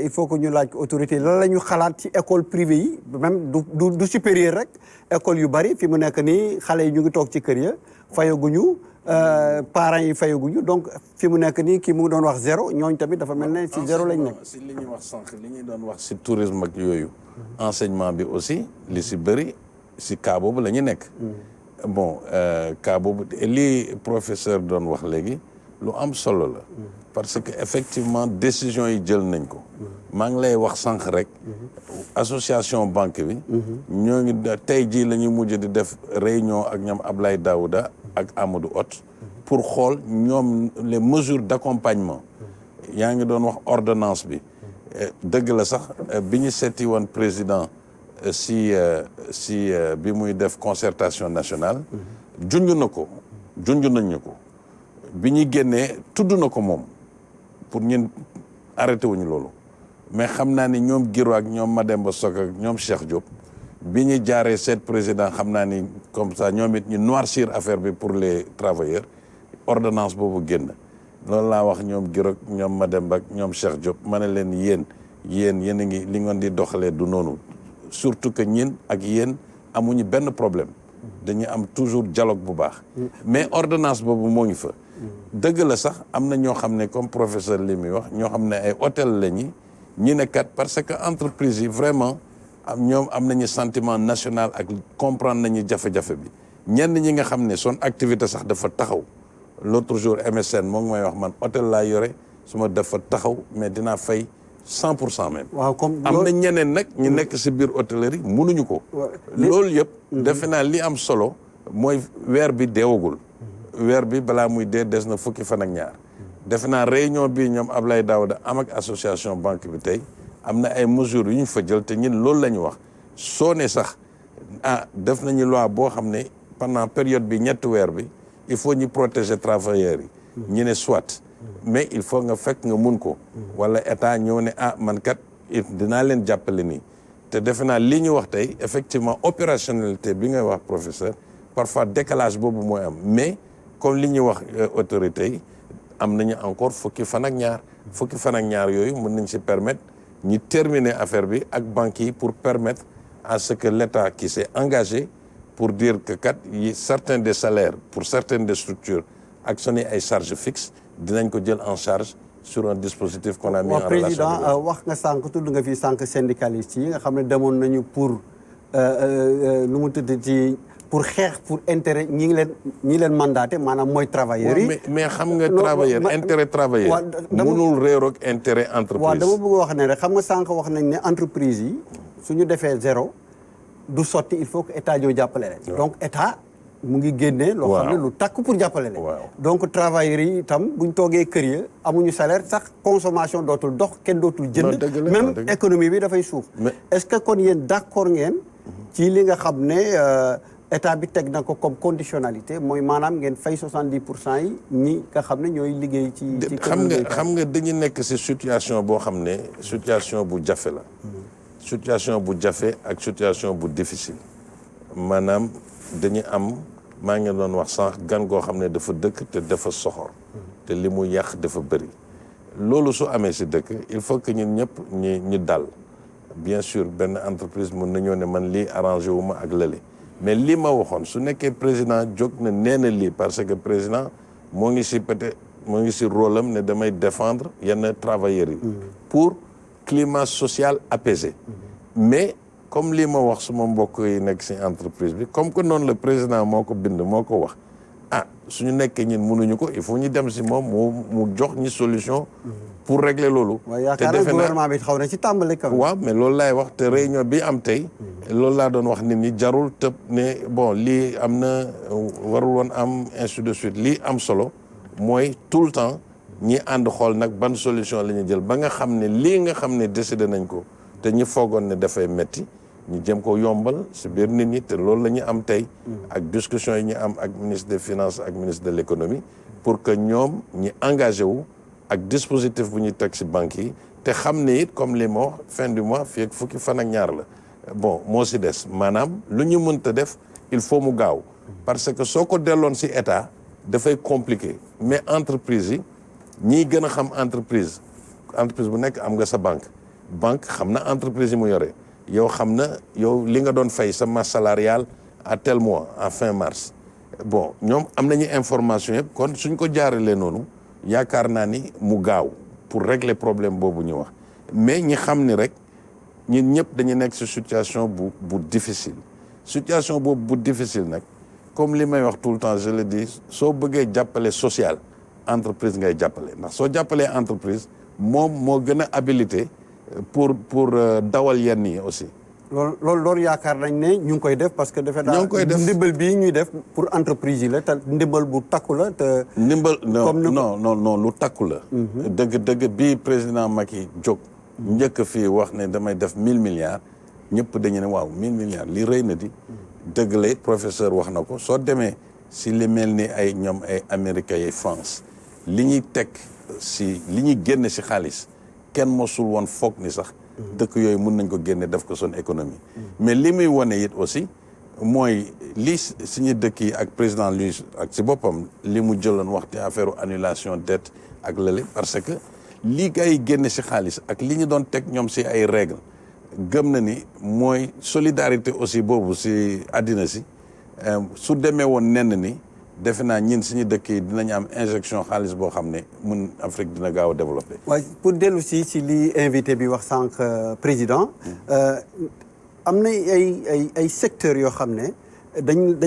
il faut que ñu laaj ko autorité lan la ñu xalaat ci école privée yi même du supérieur rek école yu bari fi mu nekk nii xale yi ñu ngi toog ci kër ya fayaguñu parents yi fayaguñu donc fi mu nekk nii kii mu ngi doon wax 0 ñooñ tamit dafa mel ne ci 0 lañ nekk. si li ñuy wax sànq li ñuy doon wax si tourisme ak yooyu. enseignement bi aussi li si bëri si cas boobu la ñu nekk. bon cas boobu lii professeur doon wax léegi lu am solo la. parce que effectivement décision yi jël nañ ko. maa ngi lay wax sànq rek. association banque bi. ñoo ngi tey jii la ñuy mujj di def réunion ak ñoom Ablaye Daouda ak Amadou Hott pour xool ñoom les mesures d'accompagnement. yaa ngi doon wax ordonnance bi. dëgg la sax bi ñu seeti woon président si bi muy def concertation nationale. junj nañ ko bi ñu génnee tudd na ko moom pour ñun arrêté wuñu loolu mais xam naa ni ñoom Giro ak ñoom Mademba Sok ak ñoom Cheikh Diop bi ñu jaaree seet président xam naa ni comme ça ñoom it ñu noircir affaire bi pour les travailleurs ordonnance boobu génn loolu laa wax ñoom Giro ak ñoom Mademba ak ñoom Cheikh Diop ma ne leen yéen a ngi li ngeen di doxalee du noonu surtout que ñin ak yéen amuñu benn problème dañuy am toujours dialogue bu baax mais ordonnance boobu moo ngi fa dëgg la sax am na ñoo xam ne comme professeur li muy wax ñoo xam ne ay hôtel la ñi ne kat parce que entreprise yi vraiment ñoom am nañu sentiment national ak comprendre nañu jafe-jafe bi ñenn ñi nga xam ne son activité sax dafa taxaw l'autre jour MSN moo ngi may wax man hôtel laa yore su ma def fa taxaw mais dinaa fay 100% même. waaw comme am na ñeneen nag ñu nekk si biir hôtellerie mënuñu ko. loolu yëpp. defe naa li am solo mooy weer bi deewagul. weer bi balaa muy dee des na fukki fan ak ñaar. defe naa réunion bi ñoom Ablaye Daouda am ak association banque bi tey am na ay mesures yu ñu fa jël te ñun loolu la ñu wax soo ne sax def nañu loi boo xam ne pendant période bi ñetti weer bi il faut ñu protéger travailleurs yi. ñu ne soit. mais il faut nga fekk nga mun ko. wala état ñëw ne man kat dinaa leen jàppale nii. te defe naa li ñu wax tey effectivement opérationnalité bi ngay wax professeur parfois décalage boobu mooy am mais comme li ñuy wax autorités yi am nañu encore fukki fan ak ñaar yooyu mën nañ si permettre ñu terminer affaire bi ak banques yi pour permettre à ce que l'État qui s'est engagé pour dire que kat yi certains des salaires pour certaines des structures ak seen ay charges fixes dinañ ko jël en charge sur un dispositif qu'on a mis en relation. président wax nga sànq tudd nga fi sànq syndicalistes yi nga xam ne demoon nañu pour lu mu tudd ci pour xeex pour intérêt ñi leen mandaté maanaam mooy travailleurs yi. mais xam nga travailleur intérêt travailleur. mënul réeroog intérêt entreprise. waaw dama bëgg wax ne rek xam nga sànq wax nañ ne entreprise yi suñu defee zéro du sotti il faut que état ñoo jàppale leen. donc état mu ngi génnee. loo xam ne lu takk pour jàppale leen. donc travailleurs yi itam buñ toogee kër ya amuñu salaire sax consommation dootul dox kenn dootul jënd. même économie bi dafay suuf. est-ce que kon yéen d'accord ngeen ci li nga xam ne. état bi teg na ko comme conditionnalité mooy maanaam ngeen fay 70% yi ñi nga xam ne ñooy liggéey ci xam nga dañu nekk ci situation boo xam ne situation bu jafe la. situation bu jafe ak situation bu difficile. maanaam dañu am maa ngi doon wax sànq gan goo xam ne dafa dëkk te dafa soxor. te li mu yàq dafa bëri. loolu su amee ci dëkk il faut que ñun ñëpp ñu dal bien sûr benn entreprise mën nañoo ne man lii arrangé wu ma ak lële. mais lii ma waxoon su nekkee président jóg na nee na lii parce que président moo ngi si peut-être moo ngi si rôle am ne damay défendre yenn travailleurs yi. pour climat social apaisé. mais comme lii ma wax suma mbokk yi nekk si entreprise bi comme que noonu le président moo ko bind moo ko wax suñu nekkee ñun mënuñu ko il faut ñu dem si moom mu jox ñi solution. pour régler loolu. te defe naa gouvernement bi xaw na ci tàmbali kam. waaw mais loolu laay wax te réunion bi am tey. loolu laa doon wax nit ñi jarul tëb ne bon lii am na warul woon am ainsi de suite lii am solo mooy tout le temps ñi ànd xool nag ban solution la ñu jël ba nga xam ne lii nga xam ne décidé nañ ko te ñi foogoon ne dafay metti ñu jëm ko yombal si biir nit ñi te loolu la ñu am tey. ak discussion yi ñu am ak ministre des finances ak ministre de l'économie pour que ñoom ñi engagé wu. ak dispositif bu ñuy teg ci banque yi te xam ne it comme li ma wax fin du mois fii ak fukki fan ak ñaar la bon moo ci des maanaam lu ñu mënta def il faut mu gaaw parce que soo ko delloon ci état dafay compliqué mais entreprise yi ñiy gën a xam entreprise bu nekk am nga sa banque xam na entreprise yi mu yore yow xam na yow li nga doon fay sa masse salariale à tel mois à fin mars bon ñoom am nañu information yëpp kon suñ ko jaaralee noonu yaakaar naa ni mu gaaw pour régler problème boobu ñu wax mais ñi xam ni rek ñun ñëpp dañu nekk ci situation bu difficile situation boobu bu difficile nag comme li may wax tout le temps je le dis soo bëggee jàppale social entreprise ngay jàppale ndax soo jàppalee entreprise moom moo gën a habilité pour dawal yenn yi aussi. loolu yaakaar nañ ne ñu ngi koy def parce que defe naa ndimbal bii ñuy def pour entreprise yi la te ndimbal bu takku la te. ndimbal non lu takku la. dëgg bii président Macky jóg. njëkk fii wax ne damay def 1000 milliards ñëpp dañu ne waaw 1000 milliards li rëy na di. dëgg la professeur wax na ko soo demee si li mel ni ay ñoom ay Amérique ay France li ñuy teg si li ñuy génne si xaalis kenn mosul woon foog ni sax. dëkk yooyu mën nañ ko génne def ko son économie mais li muy wane it aussi mooy lii suñu dëkk yi ak président Luis ak si boppam li mu jëloon waxte affaire annulation dette ak lële parce que lii gars yi génne si xaalis ak li ñu doon teg ñoom si ay règles gëm na ni mooy solidarité aussi boobu si àddina si su demee woon nenn ni defe naa ñin suñu dëkk yi dinañ am injection xaalis boo xam ne mun Afrique dina gaaw a développé. waaye pour dellu si li invité bi wax sànq président am na ay secteurs yoo xam ne dañ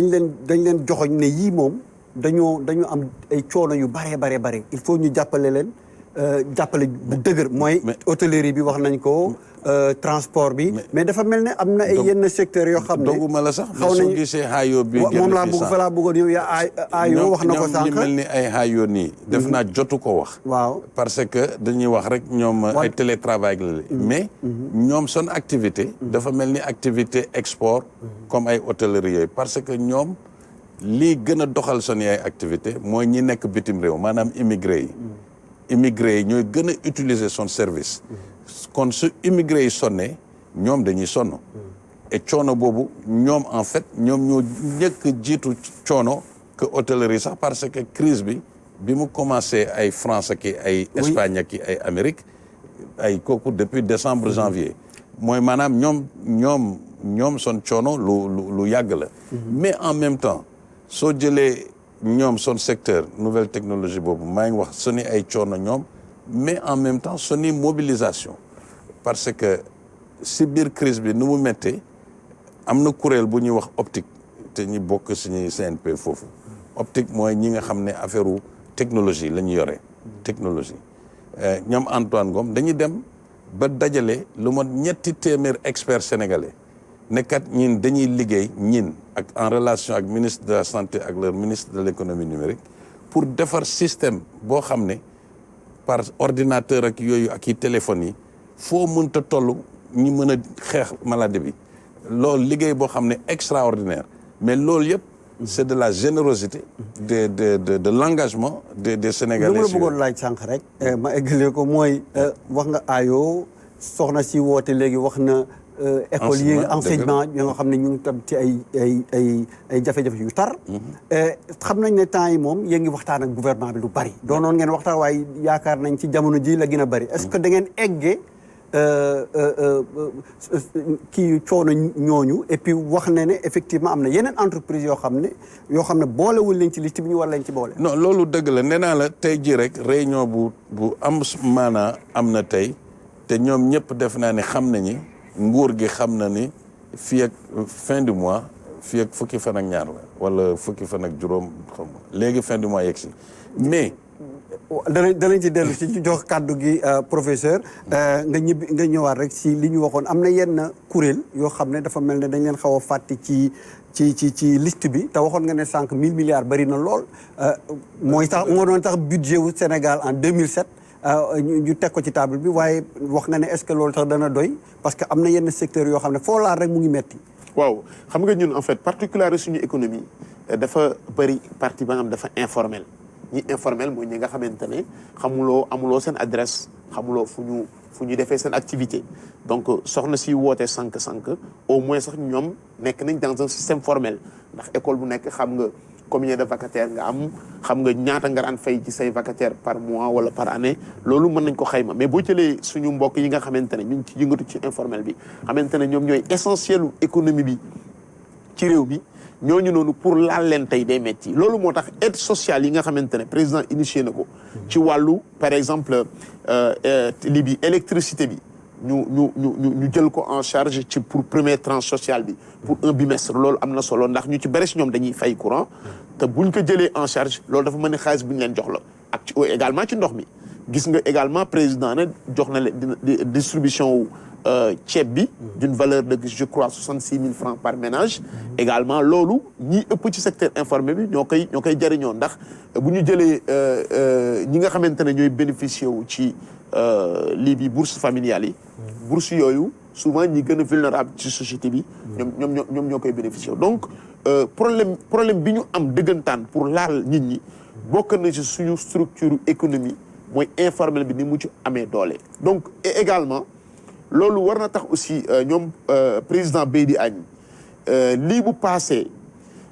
leen joxoñ ne yii moom dañu am ay coono yu bare il faut ñu jàppale leen jàppale bu dëgër mooy hôtellerie bi wax nañ ko transport bi mais dafa mel ne am na ay yenn secteurs yoo xam ne doguma la sax mais soo gisee xaayoo bi moom laa bëgg fa laa bëggoon yow yaa aayoo wax na ko sànq ñoom mel ni ay xaayoo nii def naa jotu ko wax waaw parce que dañuy wax rek ñoom ay télétravail la mais ñoom son activité dafa mel ni activité export comme ay hôtellerie yooyu parce que ñoom lii gën a doxal son ay activité mooy ñi nekk bitim réew maanaam immigré yi ñooy gën a utiliser son service kon su immigré yi sonnee ñoom dañuy sonn et coono boobu ñoom en fait ñoom ñoo njëkk jiitu coono que hôtellerie sax parce que crise bi mu commencé ay France ak ay Espagne ak ay Amérique ay kooku depuis décembre janvier mooy maanaam ñoom son coono lu yàgg la mais en même temps soo jëlee ñoom son secteur nouvelle technologie boobu maa ngi wax soni ay coono ñoom mais en même temps soni mobilisation parce que si biir crise bi nu mu méttee am na kuréel bu ñuy wax optique te ñu bokk suñuy CNP foofu optique mooy ñi nga xam ne affaire u technologie la ñu yore technologie ñoom Antoine Ngom dañuy dem ba dajale lu mot 200 experts sénégalais nekkat ñin dañuy liggéey ak en relation ak ministre de la santé ak leur ministre de l'économie numérique pour defar système boo xam ne par ordinateur ak yooyu ak i téléphones yi foo mënta toll ñi mën a xeex maladie bi loolu liggéey boo xam ne extraordinaire mais loolu yëpp c'est de la générosité de l'engagement des Sénégalais. lu ma la bëggoon laaj sànq rek ma eggalee ko mooy wax nga aayoo soxna si woote léegi wax na école yi enseignement yi nga xam ne ñu ngi tam ci ay jafe-jafe yu tar xam nañ ne temps yi moom yéen ngi waxtaan ak gouvernement bi lu bari doonoon ngeen waxtaan waaye yaakaar nañ ci jamono ji la gën a bari est-ce que da ngeen eggee kii coono ñooñu et puis wax na ne effectivement am na yeneen entreprise yoo xam ne boolewul leen ci liste bi ñu war leen ci boole. non loolu dëgg la nee naa la tey jii rek réunion bu am maanaa am na tey te ñoom ñëpp def naa ne xam nañi nguur gi xam na ni fii ak fin du mois fii ak fukki fan ak ñaar la wala fukki fan ak juróom xam nga léegi fin du mois yegg si mais. danañ ci dellu ci jox kàddu gi professeur nga ñëwaat rek si li ñu waxoon am na yenn kuréel yoo xam ne dafa mel ne dañ leen xaw a fàtte ci liste bi te waxoon nga ne sànq 1000 milliards bari na lool mooy tax moo doon tax budget wu Sénégal en 2007 ñu teg ko ci table bi waaye wax nga ne est-ce que loolu tax dana doy parce que am na yenn secteurs yoo xam ne foo laal rek mu ngi metti waaw xam nga ñun en fait particulier suñu économie dafa bëri partie ba nga xam dafa informel ñi informel mooy ñi nga xamante ne amuloo seen adresse xamuloo fu ñu defee seen activité donc soxna si woote sànq au moins sax ñoom nekk nañ dans un système formel ndax école bu nekk xam nga combien de vacataires nga am xam nga ñaata nga daan fay ci say vacataires par mois wala par année loolu mën nañ ko xayma mais boo jëlee suñu mbokk yi nga xamante ne ñu ngi ci yëngatu ci informel bi xamante ne ñoom ñooy essentiel u économie bi ci réew mi ñooñu noonu pour laal leen tey day metti loolu moo tax aide sociale yi nga xamante ne président initié na ko ci wàllu par exemple lii bi électricité bi ñu jël ko en charge ci pour première tranche sociale bi pour un bimestre loolu am na solo ndax ñu ci bëri si ñoom dañuy fay courant te buñ ko jëlee en charge loolu dafa mën ne xaalis bu ñu leen jox la ak ci également ci ndox mi gis nga également président ne jox na leen distribution wu ceeb bi d'une valeur de je crois 66 000 francs par ménage également loolu ñi ëpp ci secteur informel bi ñoo koy jëriñoo ndax bu ñu jëlee ñi nga xamante ne ñooy bénéficier wu ci lii bi bourse familiale yi bourse yooyu souvent ñi gën a vulnérable ci société bi ñoom ñoo koy bénéficier donc problème bi ñu am dëggantaan pour laal nit ñi bokk na ci suñu structure économie mooy informel bi ni mu ci amee doole donc et également loolu war na tax aussi ñoom président Beydi Agne lii bu passé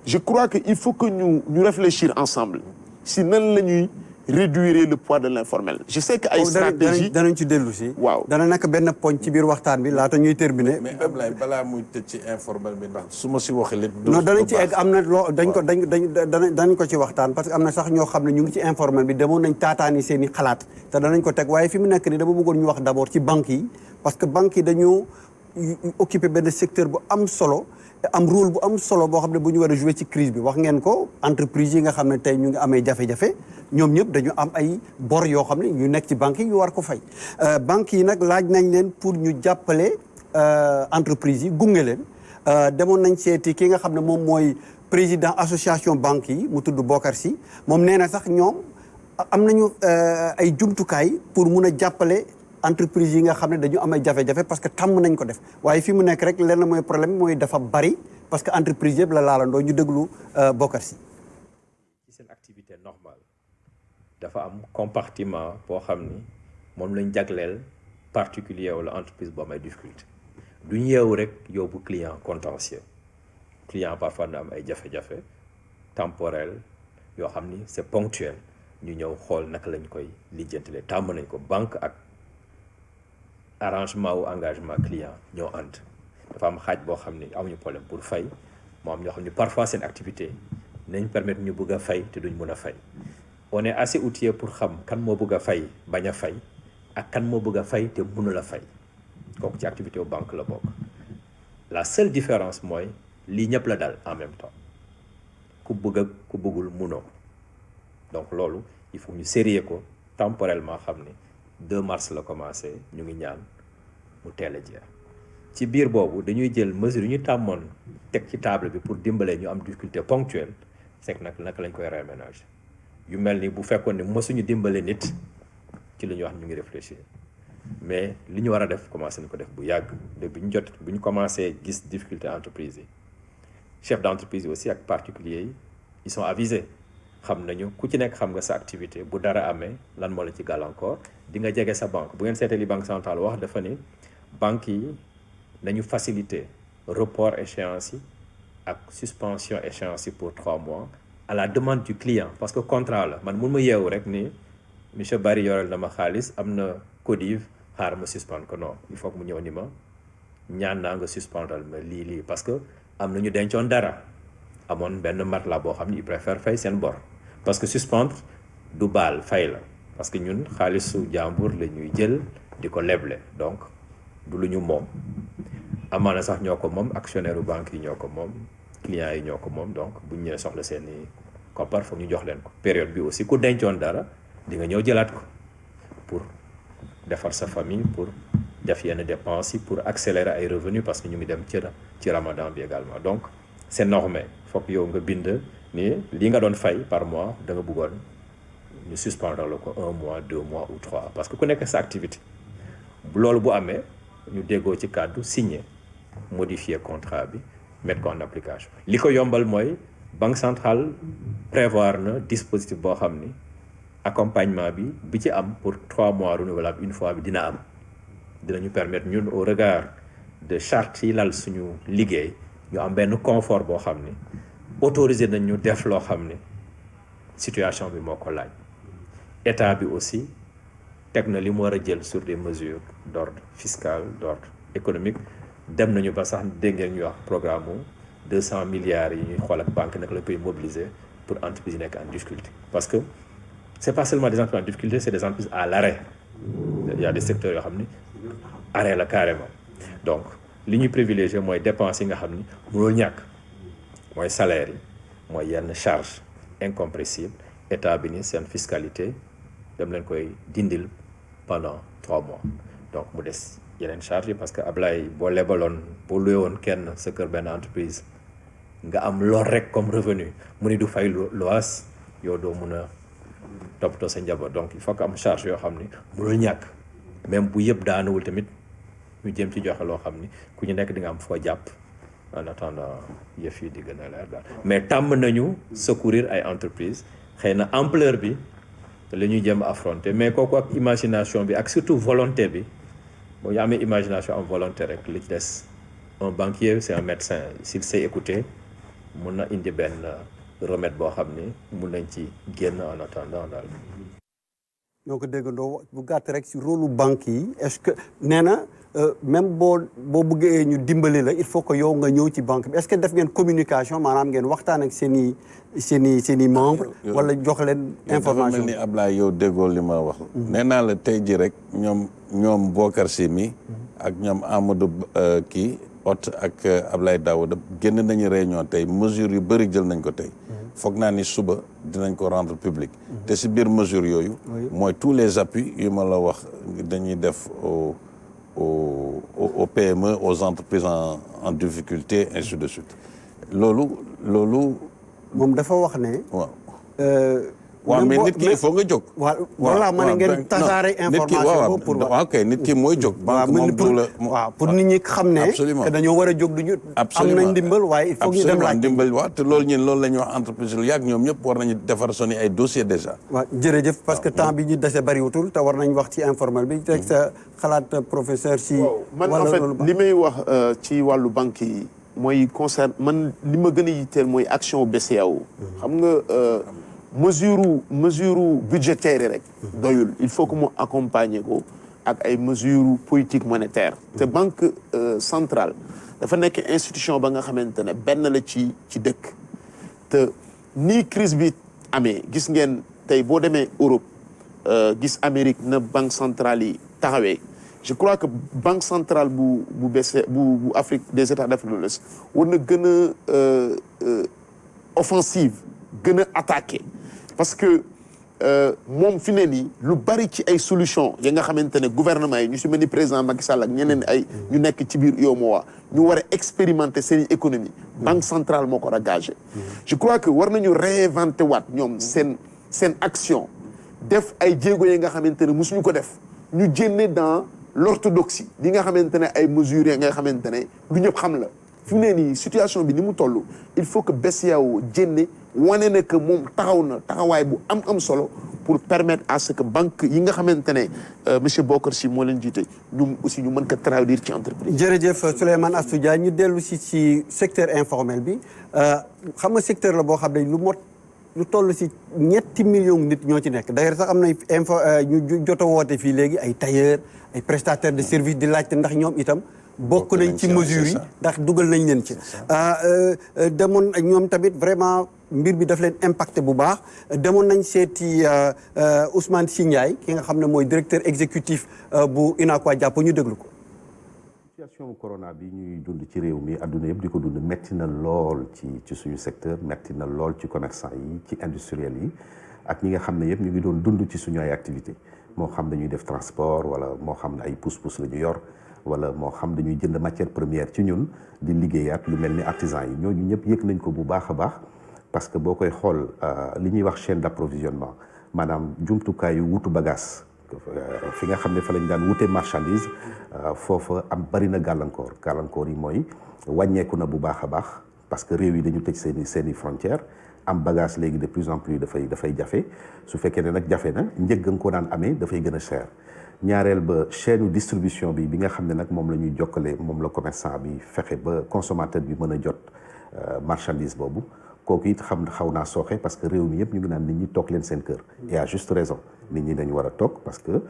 je crois que il faut que ñu réfléchir ensemble si nan la ñuy réduire le poids de l'informel je sais que ay stratégie danañ ci dellu si waaw dana nekk benn poñ ci biir waxtaan bi laata ñuy terminer mais Ablaye balaa muy tëj ci informel bi ndax su ma si waxee lépp non danañ ci egg am na loo dañ ko ci waxtaan parce que am na sax ñoo xam ne ñu ngi ci informel bi demoon nañ taataani seen i xalaat te danañ ko teg waaye fi mu nekk ni dama bëggoon ñu wax d'abord ci banques yi parce que banques yi dañoo occuper benn secteur bu am solo am rôle bu am solo boo xam ne bu ñu war a jouer ci crise bi wax ngeen ko entreprise yi nga xam ne tey ñu ngi amee jafe-jafe ñoom ñëpp dañu am ay bor yoo xam ne ñu nekk ci banques yi ñu war ko fay banques yi nag laaj nañ leen pour ñu jàppale entreprise yi gunge leen demoon nañ seeti ki nga xam ne moom mooy président association banques yi mu tudd Bokar Sy moom nee na sax ñoom am nañu ay jumtukaay pour mun a jàppale entreprise yi nga xam ne dañu am ay jafe-jafe parce que tàmm nañ ko def waaye fi mu nekk rek lenn mooy problème mooy dafa bari parce que entreprise yëpp la laalandoo ñu déglu Bokar Sy. ci seen activité normale dafa am compartiment boo xam ni moom lañ jagleel particulier wala entreprise boo am ay difficulté duñ yeewu rek yóbbu client contentieux client parfois na am ay jafe-jafe temporel yoo xam ni c'est ponctuel ñu ñëw xool naka lañ koy lijjantile tàmm nañ ko banque ak arrangement ou engagement client ñoo ànd dafa am xaaj boo xam ni amuñu problème pour fay moo am ñoo xam ni parfois seen activité nañ permettre ñu bëgg a fay te duñ mën a fay on est assez outillé pour xam kan moo bëgg a fay bañ a fay ak kan moo bëgg a fay te mënul a fay kooku ci activité wu banque la bokk la seule différence mooy lii ñëpp la dal en même temps ku bëgg ak ku bëggul munoo donc loolu il faut ñu sérieux ko temporellement xam ni 2 mars la commencé ñu ngi ñaan mu teel a jeex ci biir boobu dañuy jël mesure yu ñu tàmmoon teg ci table bi pour dimbale ñu am difficulté ponctuelle c'est que naka lañ koy réaménager yu mel ni bu fekkoon ne mosuñu dimbale nit ci li ñuy wax ñu ngi réfléchir mais li ñu war a def commencé nañ ko def bu yàgg de bu ñu commencé gis difficulté entreprise yi chef d'entreprise yi aussi ak particuliers yi ils sont avisés xam nañu ku ci nekk xam nga sa activité bu dara amee lan moo la ci gàllankoor di nga jege sa banque bu ngeen seetee li banque centrale wax dafa ni banque yi nañu faciliter report échéance yi ak suspension échéance yi pour 3 mois à la demande du client parce que contrat la man mun ma yeewu rek ni monsieur Barry yorel na ma xaalis am na codive xaar ma suspendre ko non il faut que mu ñëw ni ma ñaan naa nga suspendral ma lii parce que am na ñu dencoon dara amoon benn matelas boo xam ne il préfère fay seen bor parce que suspendre du baal fay la parce que ñun xaalisu jàmbur la ñuy jël di ko leble donc du lu ñu moom amaana sax ñoo ko moom actionnaire u banque yi ñoo ko moom clients yi ñoo ko moom donc bu ñu ñëwee soxla seeni koppar foog ñu jox leen ko période bi aussi ku dencoon dara di nga ñëw jëlaat ko pour defar sa famille pour def yenn dépenses yi pour accélérer ay revenus parce que ñu ngi dem ci ramadan bi également donc c'est normé foog yow nga bind ni li nga doon fay par mois da nga bëggoon ñu suspendre la ko 1 mois 2 mois ou 3 parce que ku nekk sa activité loolu bu amee ñu déggoo ci kàddu signer modifier contrat bi mettre ko en application li ko yombal mooy banque centrale prévoir na dispositif boo xam ni accompagnement bi ci am pour 3 mois renouvelable une fois bi dina am dinañu permettre ñun au regard de charte yi lal suñu liggéey ñu am benn confort boo xam ni autorisé nañ ñu def loo xam ni situation bi moo ko laaj état bi aussi teg na li mu war a jël sur des mesures d'ordre fiscal d'ordre économique dem nañu ba sax dégg ngeen ñu wax programme mu 200 milliards yi ñuy xool ak banque nag la koy mobiliser pour entreprises yi nekk en difficulté parce que c'est pas seulement des entreprises en difficulté c'est des entreprises à l'arrêt il y a des secteurs yoo xam ni arrêt la carrément donc li ñuy privilégier mooy dépenses yi nga xam ni mënul ñàkk mooy salaire yi mooy yenn charge incompressible état bi ni seen fiscalité dem leen koy dindil pendant 3 mois donc mu des yeneen charge yi parce que Ablaye boo lebaloon boo luye woon kenn sa kër benn entreprise nga am lor rek comme revenu mu ni du fay loas yow doo mun a toppatoo sa njaboot donc il faut que am charge yoo xam ni mënul ñàkk même bu yëpp daanuwul tamit ñu jëm ci joxe loo xam ni ku ñu nekk di nga am foo jàpp en attendant yëf yi di gën a leer daal mais tàmm nañu secourir ay entreprises xëy na ampleur bi la ñuy jëm affronter mais kooku ak imagination bi ak surtout volonté bi boo ñu amee imagination am volonté rek li ci des un banquier c'est un médecin s'il sait écouter mun na indi benn remède boo xam ni mun nañ ci génn en attendant daal. ñoo ko déggandoo bu gàtt rek si rôle banque yi est-ce que nee na même boo bëggee ñu dimbali la il faut que yow nga ñëw ci banque bi est-ce que def ngeen communication maanaam ngeen waxtaan ak seen i membres wala jox leen information. dafa mel ni Ablaye yow déggoo li ma wax. nee naa la tey ji rek ñoom Bokar Sy mi ak ñoom Amadou Hott ak Ablaye Daouda génn nañu réunion tey mesures yu bëri jël nañ ko tey foog naa ni suba dinañ ko rendre public te si biir mesures yooyu mooy tous les appuis yu ma la wax dañuy def aux PME aux entreprises en difficulté ainsi de suite loolu moom dafa wax ne waaw mais nit ki il faut nga jóg. voilà ma ne ngeen tasaare information pour ok nit ki mooy jóg. banque moom du la waaw pour nit ñi xam ne. que dañoo war a jóg du ñu. am nañ ndimbal waaye il faut ñu dem laaj. ndimbal waaw te loolu ñun loolu la ñuy wax entreprise lu yàgg ñoom ñëpp war nañu defar soni ay dossiers déjà. waaw jërëjëf parce que temps bi ñu dese bariwutul te war nañ wax ci informel bi teg sa xalaat professeur si. man en fait li may wax ci wàllu banque yi mooy concerne man li ma gën a yitteel mooy action BCEAO. xam nga. mesure budgétaire rek doyul il faut que mu accompagner ko ak ay mesures politique monétaire te banque centrale dafa nekk institution ba nga xamante ne benn la ci dëkk te nii crise bi amee gis ngeen tey boo demee Europe gis Amérique na banque centrale yi taxawee je crois que banque centrale bu Afrique des États d'Afrique de l'Ouest war na gën a offensive gën a attaqué parce que moom fi ne nii lu bari ci ay solution yi nga xamante ne gouvernement yi ñu si mel ni président Macky Sall ak ñeneen ay ñu nekk ci biir UEMOA ñu war a expérimenter seen économie banque centrale moo ko engagé je crois que war nañu réinventer waat ñoom seen action def ay jéego yi nga xamante ne mosuñu ko def ñu génne dans l'orthodoxie li nga xamante ne ay mesures yi nga xamante ne lu ñëpp xam la fi mu ne nii situation bi ni mu toll il faut que BCEAO génne wane na que moom taxaw na taxawaay bu am solo pour permettre à ce que banque yi nga xamante ne monsieur Bokar Sy moo leen jiite ñu aussi ñu mën ko traduire ci entreprise. jërëjëf Souleymane Astou Dia ñu dellu si secteur informel bi xam nga secteur la boo xam ne lu toll si 7 millions nit ñoo ci nekk d'ailleurs sax am na ñu jot a woote fii léegi ay tailleurs ay prestataires de services di laajte ndax ñoom itam. bokk nañ ci mesures yi ndax dugal nañ leen ci demoon ñoom tamit vraiment mbir bi daf leen impacté bu baax demoon nañ seeti Ousmane Sy Ndiaye ki nga xam ne mooy directeur exécutif bu UNACOIS jàpp ñu déglu ko. situation corona bi ñuy dund ci réew mi adduna yëpp di ko dund metti na lool ci suñu secteur metti na lool ci commerçant yi ci industriel yi ak ñi nga xam ne yëpp ñu ngi doon dund ci suñu ay activité moo xam dañuy def transport wala moo xam ne ay pousse-pousse la ñu yor wala moo xam dañuy jënd matière première ci ñun di liggéeyaat lu mel ni artisan yi ñooñu ñëpp yëg nañ ko bu baax a baax parce que boo koy xool li ñuy wax chaîne d'approvisionnement maanaam jumtukaayu wutu bagage fi nga xam ne fa lañ daan wute marchandise foofa am bari na gàllankoor yi mooy wàññeeku na bu baax a baax parce que réew yi dañu tëj seeni frontières am bagage léegi de plus en plus dafay jafe su fekkee ne nag jafe na njëg nga ko daan amee dafay gën a cher ñaareel ba chaîne distribution bi nga xam ne nag moom la ñuy jokkale moom la commerçant bi fexe ba consommateur bi mën a jot marchandise boobu kooku it xaw naa sooxe parce que réew mi yëpp ñu ngi naan nit ñi toog leen seen kër et à juste raison nit ñi dañu war a toog parce que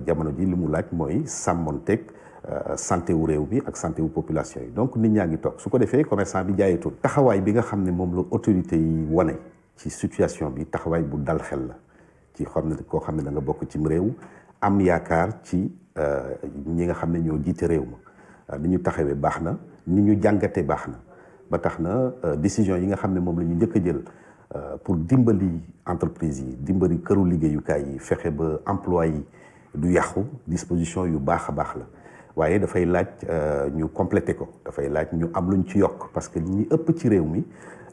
jamono ji li mu laaj mooy sàmmonteeg santé wu réew mi ak santé wu population yi donc nit ñaa ngi toog su ko defee commerçant bi jaayatul taxawaay bi nga xam ne moom la autorité yi wane ci situation bi taxawaay bu dal xel la ci xam ne koo xam ne da nga bokk cim réew am yaakaar ci ñi nga xam ne ñoo jiite réew ma ni ñu taxawee baax na ni ñu jàngatee baax na ba tax na décision yi nga xam ne moom la ñu njëkk a jël pour dimbali entreprise yi dimbali këru liggéeyukaay yi fexe ba emploi yi du yàqu disposition yu baax a baax la waaye dafay laaj ñu complété ko dafay laaj ñu am luñ ci yokk parce que ñi ëpp ci réew mi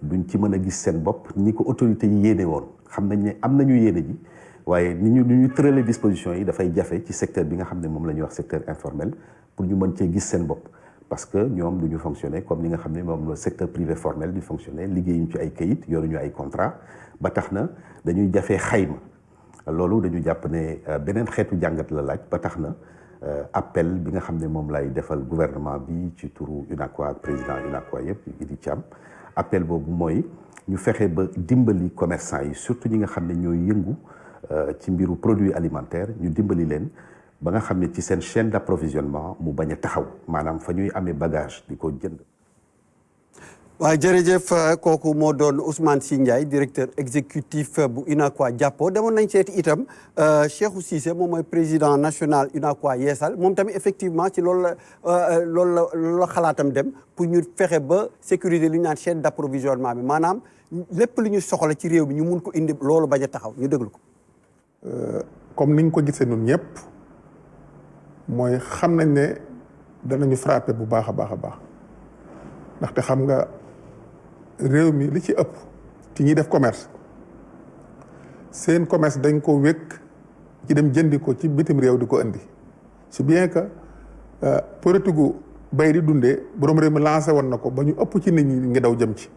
duñ ci mën a gis seen bopp ñi ko autorités yi yéene woon xam nañ ne am nañu yéene ji waaye ni ñu tëralee disposition yi dafay jafe ci secteur bi nga xam ne moom la ñuy wax secteur informel pour ñu mën cee gis seen bopp parce que ñoom du ñu fonctionner comme ni nga xam ne moom le secteur privé formel di fonctionner liggéeyuñ ci ay kayit yoruñu ay contrat ba tax na dañuy jafee xayma loolu dañu jàpp ne beneen xeetu jàngat la laaj ba tax na appel bi nga xam ne moom lay defal gouvernement bi ci turu UNACOIS ak président UNACOIS yëpp Idi Thiam appel boobu mooy ñu fexe ba dimbali commerçant yi surtout ñi nga xam ne ñooy yëngu ci mbiru produit alimentaire ñu dimbali leen ba nga xam ne ci seen chaîne d'approvisionnement mu bañ a taxaw maanaam fa ñuy amee bagage di ko jënd. waaw jërëjëf kooku moo doon Ousmane Sy Ndiaye directeur exécutif bu UNACOIS Jàppo demoon nañ seeti itam Cheikhou Cissé moom mooy président national UNACOIS Yeesal moom tamit effectivement ci loolu la xalaatam dem pour ñu fexe ba sécuriser li ñu naan chaîne d'approvisionnement bi maanaam lépp lu ñu soxla ci réew bi ñu mun ko indi loolu bañ a taxaw ñu déglu ko. comme niñ ko gisee ñun ñëpp mooy xam nañ ne danañu frappé bu baax a baax a baax ndaxte xam nga réew mi li ci ëpp ci ñuy def commerce seen commerce dañ ko wékk ci dem jëndi ko ci bitim réew di ko indi c'est bien que politique gu bay di dundee borom réew mi lancé woon na ko ba ñu ëpp ci nit ñi ngi daw jëm ci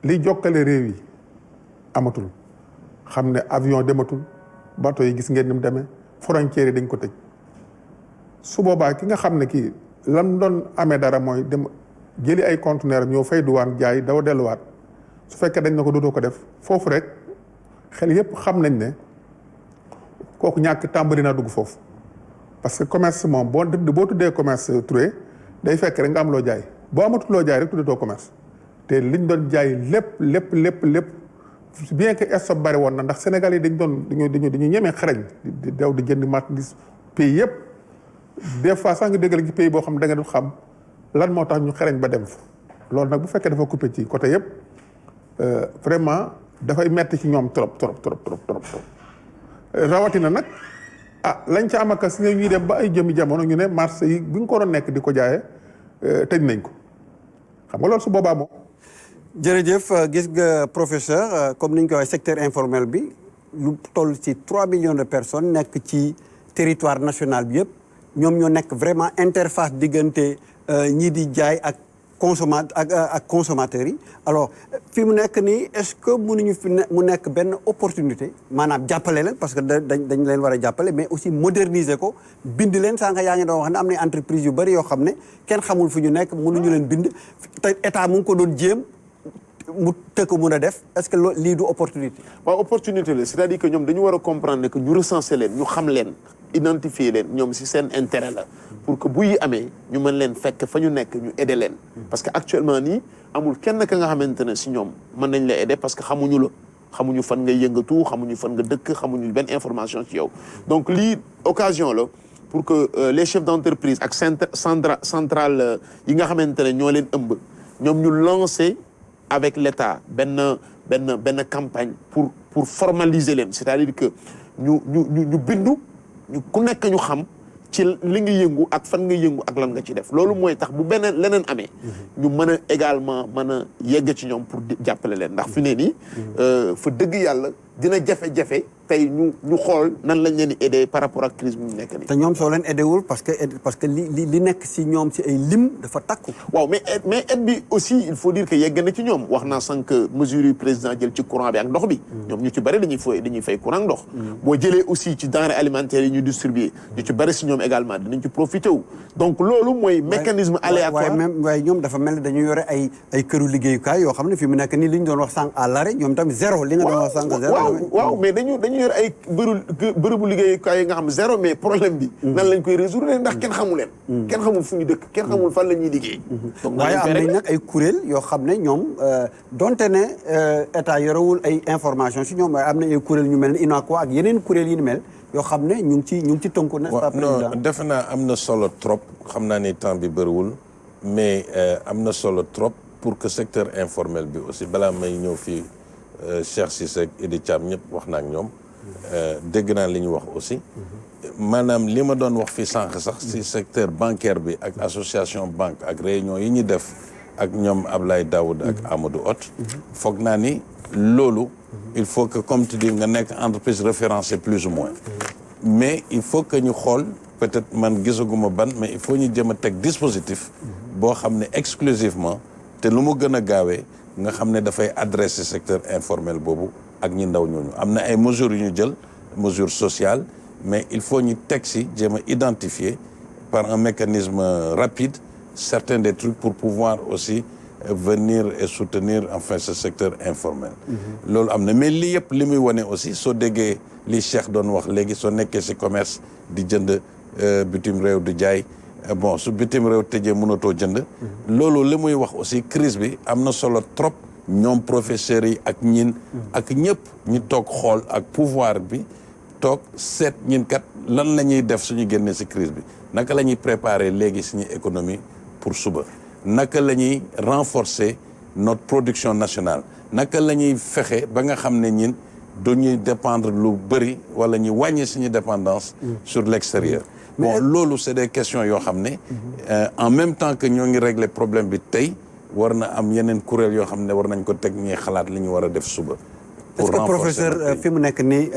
liy jokkale réew yi amatul xam ne avion dematul bateau yi gis ngeen ni mu demee frontières yi dañ ko tëj su boobaa ki nga xam ne kii lam doon amee dara mooy dem jëli ay conteneur ñoo fay duwaan jaay daw delluwaat su fekkee dañ na ko dootoo ko def foofu rek xel yépp xam nañ ne kooku ñàkk tàmbali naa dugg foofu parce que commerce moom boo tuddee commerce Touré day fekk rek nga am loo jaay boo amatul loo jaay rek tuddatoo commerce te liñ doon jaay lépp bien que stock bari woon na ndax Sénégal yi dañu ñemee xarañ di daw di jënd marchandise pays yëpp des fois sax nga déggal ci pays boo xam da nga dul xam lan moo tax ñu xarañ ba dem fa loolu nag bu fekkee dafa coupé ci côté yëpp vraiment dafay metti ci ñoom trop rawatina nag lañ ca am ak si ñuy dem ba ay jëmi jamono ñu ne marché yi bu ñu ko doon nekk di ko jaayee tëj nañ ko xam nga loolu su boobaa moom. jërëjëf gis nga professeur comme ni ñu ko waxee secteur informel bi lu toll ci 3 millions de personnes nekk ci territoire national bi yëpp ñoom ñoo nekk vraiment interface diggante ñii di jaay ak consommateurs yi alors fi mu nekk nii est-ce que mënuñu mu nekk benn opportunité maanaam jàppale leen parce que dañ leen war a jàppale mais aussi moderniser ko bind leen sànq yaa ngi doon wax ne am na entreprise yu bari yoo xam ne kenn xamul fu ñu nekk mënuñu leen bind te état mu ngi ko doon jéem mu tëkk mun a def est-ce que lii du opportunité. waaw opportunité la c'est-à-dire que ñoom dañu war a comprendre que ñu recenser leen ñu xam leen identifier leen ñoom si seen intérêt la pour que bu yi amee ñu mën leen fekk fa ñu nekk ñu aider leen. parce que actuellement nii amul kenn ka nga xamante ne si ñoom mën nañ la aider parce que xamuñu la xamuñu fan ngay yëngatu xamuñu fan nga dëkk xamuñu benn information ci yow donc lii occasion la pour que les chefs d'entreprise ak centrale yi nga xamante ne ñoo leen ëmb ñoom ñu lancer avec l'État benn campagne pour formaliser leen c'est-à-dire que ñu bindu ñu ku nekk ñu xam ci li nga yëngu ak fan nga yëngu ak lan nga ci def loolu mooy tax bu beneen leneen amee ñu mën a également mën a yegg ci ñoom pour jàppale leen ndax fi ne nii fa dëgg yàlla dina jafe-jafe tey ñu xool nan lañ leen di aider par rapport ak crise bi mu nekk nii. te ñoom soo leen aidé wul parce que li nekk si ñoom si ay lim dafa takku. waaw mais aide bi aussi il faut dire que yegg na ci ñoom wax naa sànq mesures yu président jël ci courant bi ak ndox bi. ñoom ñu ci bëri dañuy fay courant ak ndox. boo jëlee aussi ci denrées alimentaires yi ñu distribuer ñu ci bëri si ñoom également dinañ ci profité wu. donc loolu mooy mécanisme aléatoire. waaye ñoom dafa mel ni dañu yore ay këru liggéeyukaay yoo xam ne fi mu nekk nii li ñu doon wax sànq à l'arrêt ñoom tamit zéro li nga doon wax sànq zéro. waaw mais dañu yor ay bërëbu liggéeyukaay yi nga xam zéro mais problème bi nan lañ koy résoudre ndax kenn xamu leen kenn xamul fu ñu dëkk kenn xamul fan la ñuy liggéey donc waaye am nañ nag ay kuréel yoo xam ne ñoom donte ne état yorewul ay information si ñoom waaye am na ay kuréel ñu mel ne UNACOIS ak yeneen kuréel yi ni mel yoo xam ne ñu ngi ci tënku n'est-ce pas président non defe naa am na solo trop xam naa ni temps bi bëriwul mais am na solo trop pour que secteur informel bi aussi balaa may ñëw fii Cheikh Cissé ak Idi Thiam ñëpp wax na ak ñoom dégg naa li ñu wax aussi maanaam li ma doon wax fii sànq sax ci secteur bancaire bi ak association banque ak réunion yi ñu def ak ñoom Ablaye Daoud ak Amadou Hott foog naa ni loolu il faut que comme tu dis nga nekk entreprise référencée plus ou moins mais il faut que ñu xool peut-être man gisaguma ban mais il faut ñu jëm a teg dispositif boo xam ne exclusivement te lu mu gën a gaawee nga xam ne dafay adresser secteur informel boobu ak ñi ndaw ñooñu am na ay mesures yu ñu jël mesures sociales mais il faut ñu teg si jéem a identifier par un mécanisme rapide certains des trucs pour pouvoir aussi venir et soutenir enfin ce secteur informel loolu am na mais lii yëpp li muy wane aussi soo déggee li Cheikh doon wax léegi soo nekkee si commerce di jënd bitim réew di jaay bon su bitim réew tëjee mënatoo jënd loolu li muy wax aussi crise bi am na solo trop ñoom professeurs yi ak ñin ak ñëpp ñu toog xool ak pouvoir bi toog seet ñin kat lan la ñuy def suñu génnee ci crise bi naka la ñuy préparer léegi suñu économie pour suba naka la ñuy renforcer notre production nationale naka la ñuy fexe ba nga xam ne ñin duñuy dépendre lu bëri wala ñu wàññi suñu dépendance sur l'extérieur bon loolu c'est des questions yoo xam ne en même temps que ñoo ngi régler problème bi tey war na am yeneen kuréel yoo xam ne war nañ ko teg ñuy xalaat li ñu war a def suba est-ce que professeur fi mu nekk nii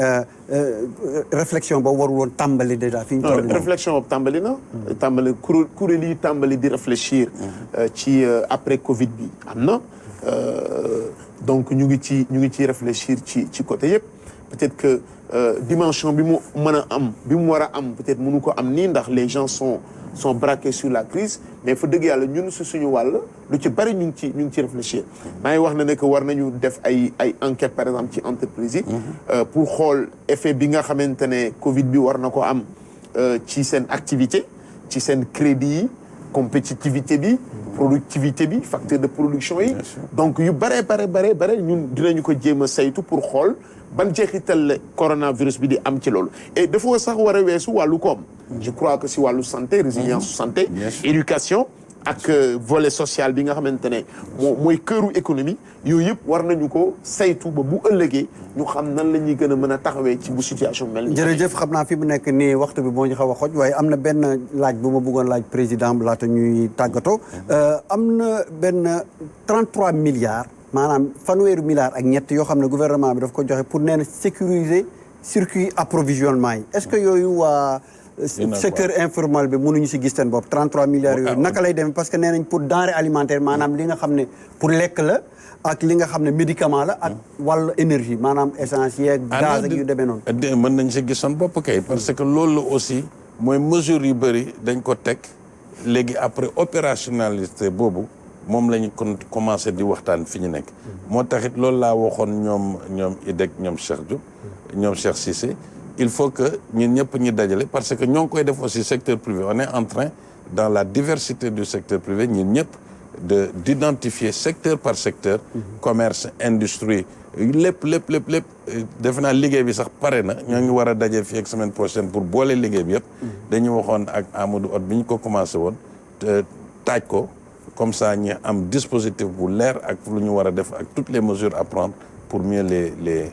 réflexion boobu warul woon tàmbali déjà fi ñu toll réflexion boobu tàmbali na tàmbali kuréel yi tàmbali di réfléchir ci après Covid bi am na donc ñu ngi ci réfléchir ci côté yëpp peut-être que dimension bi mu mën a am bi mu war a am peut-être mënu ko am nii ndax les gens sont braqués sur la crise mais fa dëgg yàlla ñun si suñu wàll lu ci bari ñu ngi ci réfléchir maa ngi wax na ne que war nañu def ay enquête par exemple ci entreprise yi pour xool effet bi nga xamante ne Covid bi war na ko am ci seen activité ci seen crédit yi compétitivité bi productivité bi facteur de production yi donc yu bare ñun dinañu ko jéem a saytu pour xool ban jeexital la coronavirus bi di am ci loolu et dafa sax war a weesu wàllu koom je crois que si wàllu santé résilience santé éducation ak volet social bi nga xamante ne mooy këru économie yooyu yëpp war nañu ko saytu ba bu ëllëgee ñu xam nan la ñuy gën a mën a taxawee ci bu situation mel ni jërëjëf xam naa fi mu nekk nii waxtu bi moo ñu xaw a xoj waaye am na benn laaj bu ma bëggoon laaj président bi laata ñuy tàggatoo am na benn 33 milliards maanaam fanweeri milliards ak ñett yoo xam ne gouvernement bi daf ko joxe pour nee na sécuriser circuit approvisionnement yi est-ce que yooyu waa secteur informel bi mënuñu si gis seen bopp 33 milliards yooyu naka lay demee parce que nee nañ pour denrée alimentaire maanaam li nga xam ne pour lekk la ak li nga xam ne médicament la ak wàllu énergie maanaam essence yeeg gaz ak yu demee noonu mën nañ si gis seen bopp kay parce que loolu aussi mooy mesures yu bëri dañ ko teg léegi après opérationnalité boobu moom la ñu commencé di waxtaan fi ñu nekk moo taxit loolu laa waxoon ñoom IDEC ñoom Cheikh Diop ñoom Cheikh Cissé il faut que ñun ñëpp ñu dajale parce que ñoo ngi koy def aussi secteur privé on est en train dans la diversité du secteur privé ñun ñëpp d'identifier secteur par secteur commerce industrie lépp defe naa liggéey bi sax pare na ñoo ngi war a daje fii ak semaine prochaine pour boole liggéey bi yëpp dañu waxoon ak Amadou Hott bi ñu ko commencé woon taaj ko comme ça ñi am dispositif bu leer ak lu ñu war a def ak toutes les mesures à prendre pour mieux les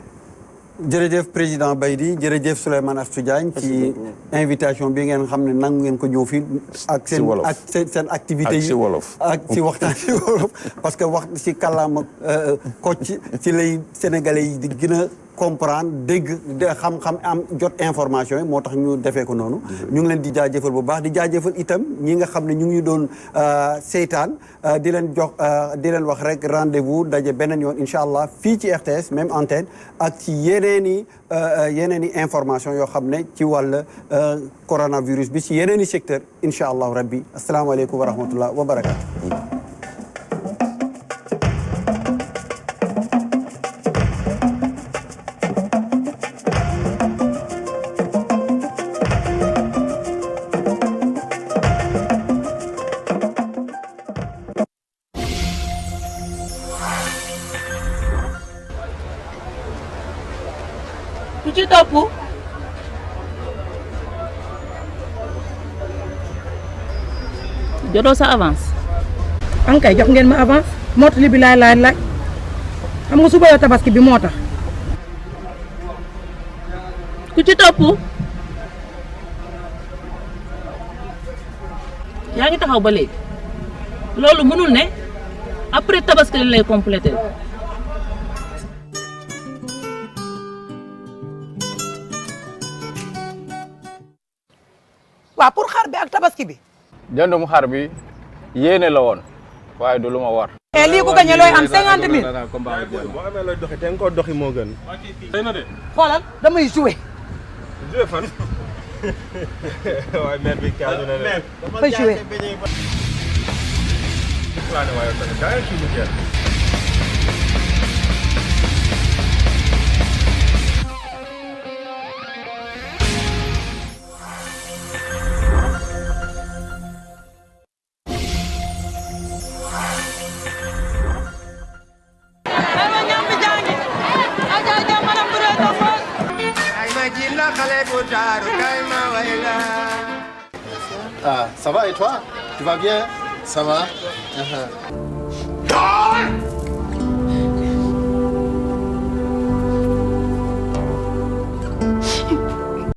jërëjëf président Baydi jërëjëf Souleymane Astou Diagne ci invitation bi ngeen xam ne nangu ngeen ko ñëw fii ak seen activité yi ak ci waxtaan ci wolof parce que wax ci kàllaama Kocc ci lay sénégalais yi di gën a comprendre dégg xam-xam am jot information yi moo tax ñu defee ko noonu ñu ngi leen di jaajëfal bu baax di jaajëfal itam ñi nga xam ne ñu ngi doon seytaan di leen wax rek rendez-vous daje beneen yoon incha allah fii ci RTS même antenne ak ci yeneeni information yoo xam ne ci wàll coronavirus bi ci yeneeni secteur incha allahu rabbi asalaamaaleykum wa rahmatullah wa barakatu ku ci topp jotoo sa avance ankay jox ngeen ma avance mottali bi laay laaj xam nga suba la tabaski bi moo tax ku ci topp yaa ngi taxaw ba léegi loolu mënul ne après tabaski li lay complété waaw pour xar bi ak tabaski bi jëndum xar bi yéene la woon waaye du lu ma war. lii ku gañe looy am 50 000. boo amee looy doxi te nga ko doxi moo gën. xoolal damay joué. joué fan. waaye mère bi kaaju na de. damay joué. Ah, ça va et toi? Tu vas bien? Ça va?